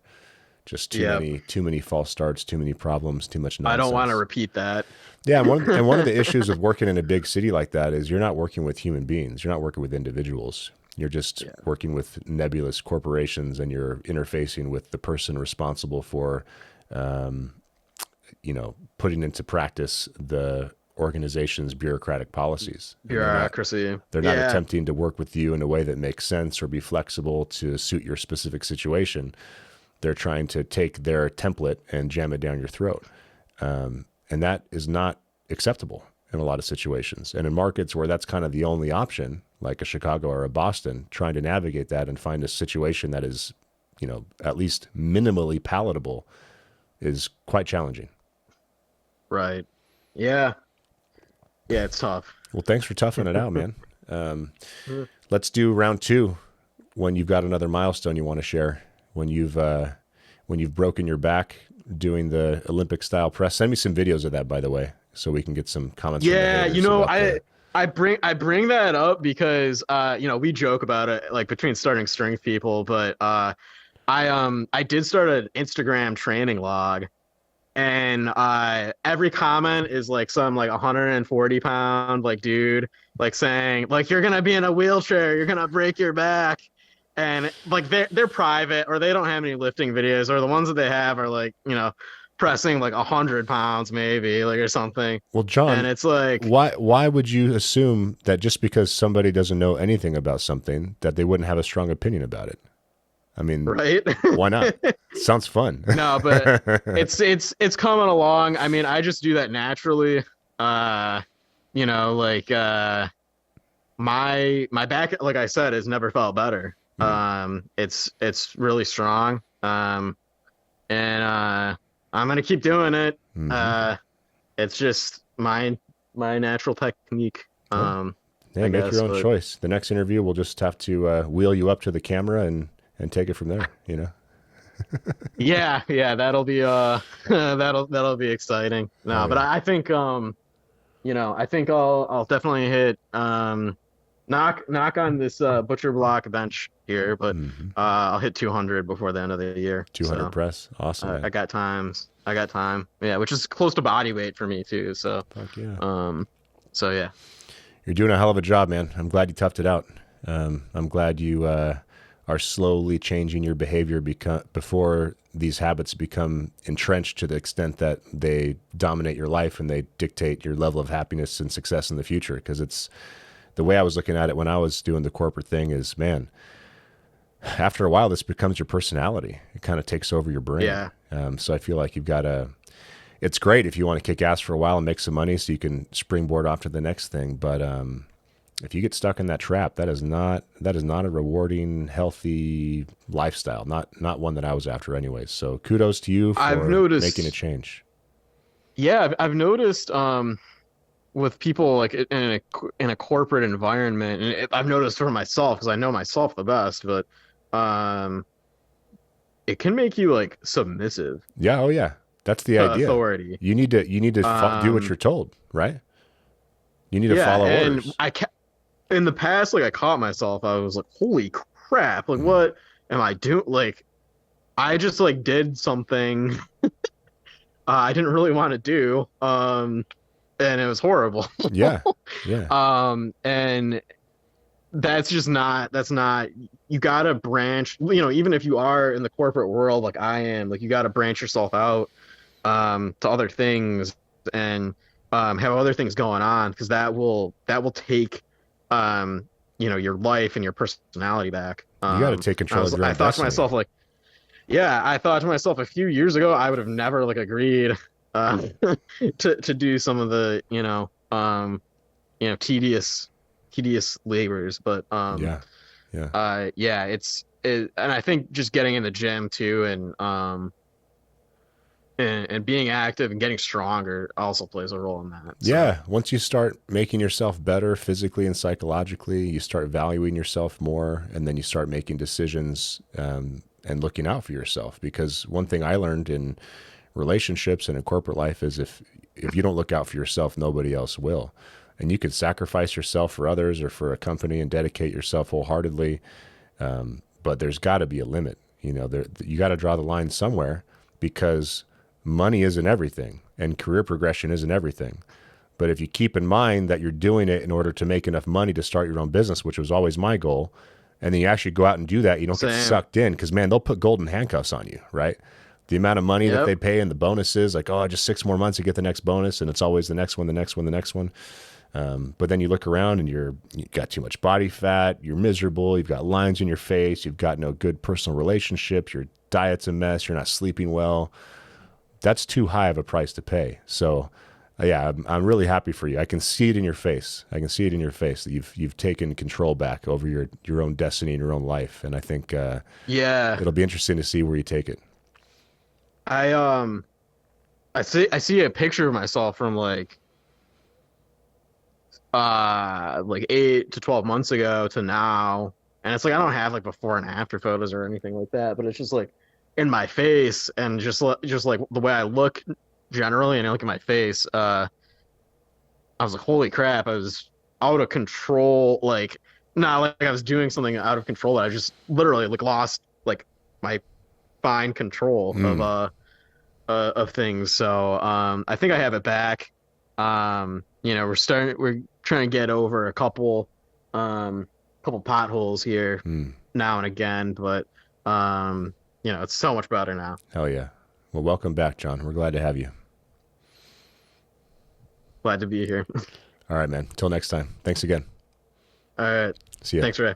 Speaker 1: Just
Speaker 2: yeah,
Speaker 1: too many false starts, too many problems, too much
Speaker 2: I don't want to
Speaker 1: nonsense.
Speaker 2: repeat that.
Speaker 1: Yeah, and one of the issues of working in a big city like that is you're not working with human beings. You're not working with individuals. You're just
Speaker 2: Yeah,
Speaker 1: working with nebulous corporations, and you're interfacing with the person responsible for, um, putting into practice the organization's bureaucratic policies. And
Speaker 2: bureaucracy.
Speaker 1: they're not
Speaker 2: Yeah,
Speaker 1: attempting to work with you in a way that makes sense or be flexible to suit your specific situation. They're trying to take their template and jam it down your throat. And that is not acceptable in a lot of situations. And in markets where that's kind of the only option, like a Chicago or a Boston, trying to navigate that and find a situation that is, at least minimally palatable is quite challenging.
Speaker 2: right. Yeah, yeah, it's tough.
Speaker 1: Well, thanks for toughing it out, man.
Speaker 2: Mm.
Speaker 1: Let's do round two when you've got another milestone you want to share. When you've broken your back doing the Olympic style press. Send me some videos of that, by the way, so we can get some comments from the
Speaker 2: Yeah,
Speaker 1: haters about the.
Speaker 2: I bring that up because we joke about it like between starting strength people, but I did start an Instagram training log, and every comment is like some like 140 pound like dude like saying like you're gonna be in a wheelchair, you're gonna break your back, and like they're private or they don't have any lifting videos, or the ones that they have are like pressing like 100 pounds maybe like or something,
Speaker 1: Well,
Speaker 2: and
Speaker 1: John,
Speaker 2: it's like
Speaker 1: why would you assume that just because somebody doesn't know anything about something that they wouldn't have a strong opinion about it? I mean,
Speaker 2: right.
Speaker 1: why not? Sounds fun.
Speaker 2: No, but it's coming along. I mean, I just do that naturally. Like my back, like I said, has never felt better. It's really strong. And I'm gonna keep doing it.
Speaker 1: Mm-hmm.
Speaker 2: Uh, it's just my natural technique.
Speaker 1: Well, yeah,
Speaker 2: I
Speaker 1: make
Speaker 2: guess,
Speaker 1: your own
Speaker 2: but
Speaker 1: choice. The next interview, we'll just have to wheel you up to the camera and take it from there.
Speaker 2: yeah, that'll be that'll be exciting.
Speaker 1: Oh
Speaker 2: No, but
Speaker 1: yeah.
Speaker 2: I think I think I'll definitely hit knock on this butcher block bench here, but
Speaker 1: Mm-hmm.
Speaker 2: I'll hit 200 before the end of the year.
Speaker 1: 200
Speaker 2: So
Speaker 1: press. Awesome, man.
Speaker 2: I got times. I got time. Yeah, which is close to body weight for me too. So
Speaker 1: Fuck yeah.
Speaker 2: um yeah.
Speaker 1: You're doing a hell of a job, man. I'm glad you toughed it out. I'm glad you are slowly changing your behavior before these habits become entrenched to the extent that they dominate your life and they dictate your level of happiness and success in the future. Because it's the way I was looking at it when I was doing the corporate thing is, man, after a while, this becomes your personality. It kind of takes over your brain.
Speaker 2: Yeah.
Speaker 1: So I feel like you've got to. It's great if you want to kick ass for a while and make some money so you can springboard off to the next thing. But if you get stuck in that trap, that is not a rewarding, healthy lifestyle. Not one that I was after, anyways. So kudos to you
Speaker 2: I've
Speaker 1: for making a
Speaker 2: noticed
Speaker 1: change.
Speaker 2: yeah, I've noticed with people like in a corporate environment, and I've noticed for myself because I know myself the best, but um it can make you like submissive
Speaker 1: Yeah. Oh yeah. That's the
Speaker 2: to
Speaker 1: idea.
Speaker 2: authority.
Speaker 1: You need to do what
Speaker 2: Um
Speaker 1: you're told, right? You need to
Speaker 2: yeah,
Speaker 1: follow
Speaker 2: and
Speaker 1: orders.
Speaker 2: in the past, like I caught myself, I was like, holy crap, like
Speaker 1: Mm.
Speaker 2: what am I doing? Like I just like did something I didn't really want to do. And it was horrible.
Speaker 1: Yeah. Yeah.
Speaker 2: And that's not you gotta branch, even if you are in the corporate world like I am, like you gotta branch yourself out to other things and have other things going on because that will take your life and your personality back.
Speaker 1: You got to take control of your
Speaker 2: I
Speaker 1: own
Speaker 2: thought to
Speaker 1: destiny.
Speaker 2: myself like yeah, I thought to myself a few years ago I would have never like agreed uh to do some of the tedious tedious labors. But
Speaker 1: Yeah. Yeah.
Speaker 2: yeah, and I think just getting in the gym too, and being active and getting stronger also plays a role in that. So
Speaker 1: Yeah. Once you start making yourself better physically and psychologically, you start valuing yourself more, and then you start making decisions and looking out for yourself. Because one thing I learned in relationships and in corporate life is if you don't look out for yourself, nobody else will. And you could sacrifice yourself for others or for a company and dedicate yourself wholeheartedly, but there's got to be a limit. You got to draw the line somewhere, because money isn't everything and career progression isn't everything. But if you keep in mind that you're doing it in order to make enough money to start your own business, which was always my goal, and then you actually go out and do that, you don't get
Speaker 2: same.
Speaker 1: sucked in, because man, they'll put golden handcuffs on you, right? The amount of money that
Speaker 2: Yep.
Speaker 1: they pay and the bonuses, like, oh, just 6 more months to get the next bonus, and it's always the next one, the next one, the next one. But then you look around and you got too much body fat, you're miserable, you've got lines in your face, you've got no good personal relationships, your diet's a mess, you're not sleeping well. That's too high of a price to pay. So, yeah, I'm really happy for you. I can see it in your face. I can see it in your face that you've taken control back over your own destiny and your own life. And I think
Speaker 2: Yeah.
Speaker 1: it'll be interesting to see where you take it.
Speaker 2: I I see a picture of myself from like 8 to 12 months ago to now, and it's like I don't have like before and after photos or anything like that, but it's just like in my face and just like the way I look generally, and I look at my face. I was like, holy crap, I was out of control. Like, not like I was doing something out of control, that I just literally like lost like my fine control
Speaker 1: Mm.
Speaker 2: of things. So I think I have it back. We're trying to get over a couple potholes here
Speaker 1: Mm.
Speaker 2: now and again, but it's so much better now.
Speaker 1: Hell yeah. Well, welcome back, John. We're glad to have you.
Speaker 2: Glad to be here.
Speaker 1: All right, man. Till next time. Thanks again.
Speaker 2: All right.
Speaker 1: See ya.
Speaker 2: Thanks, Ray.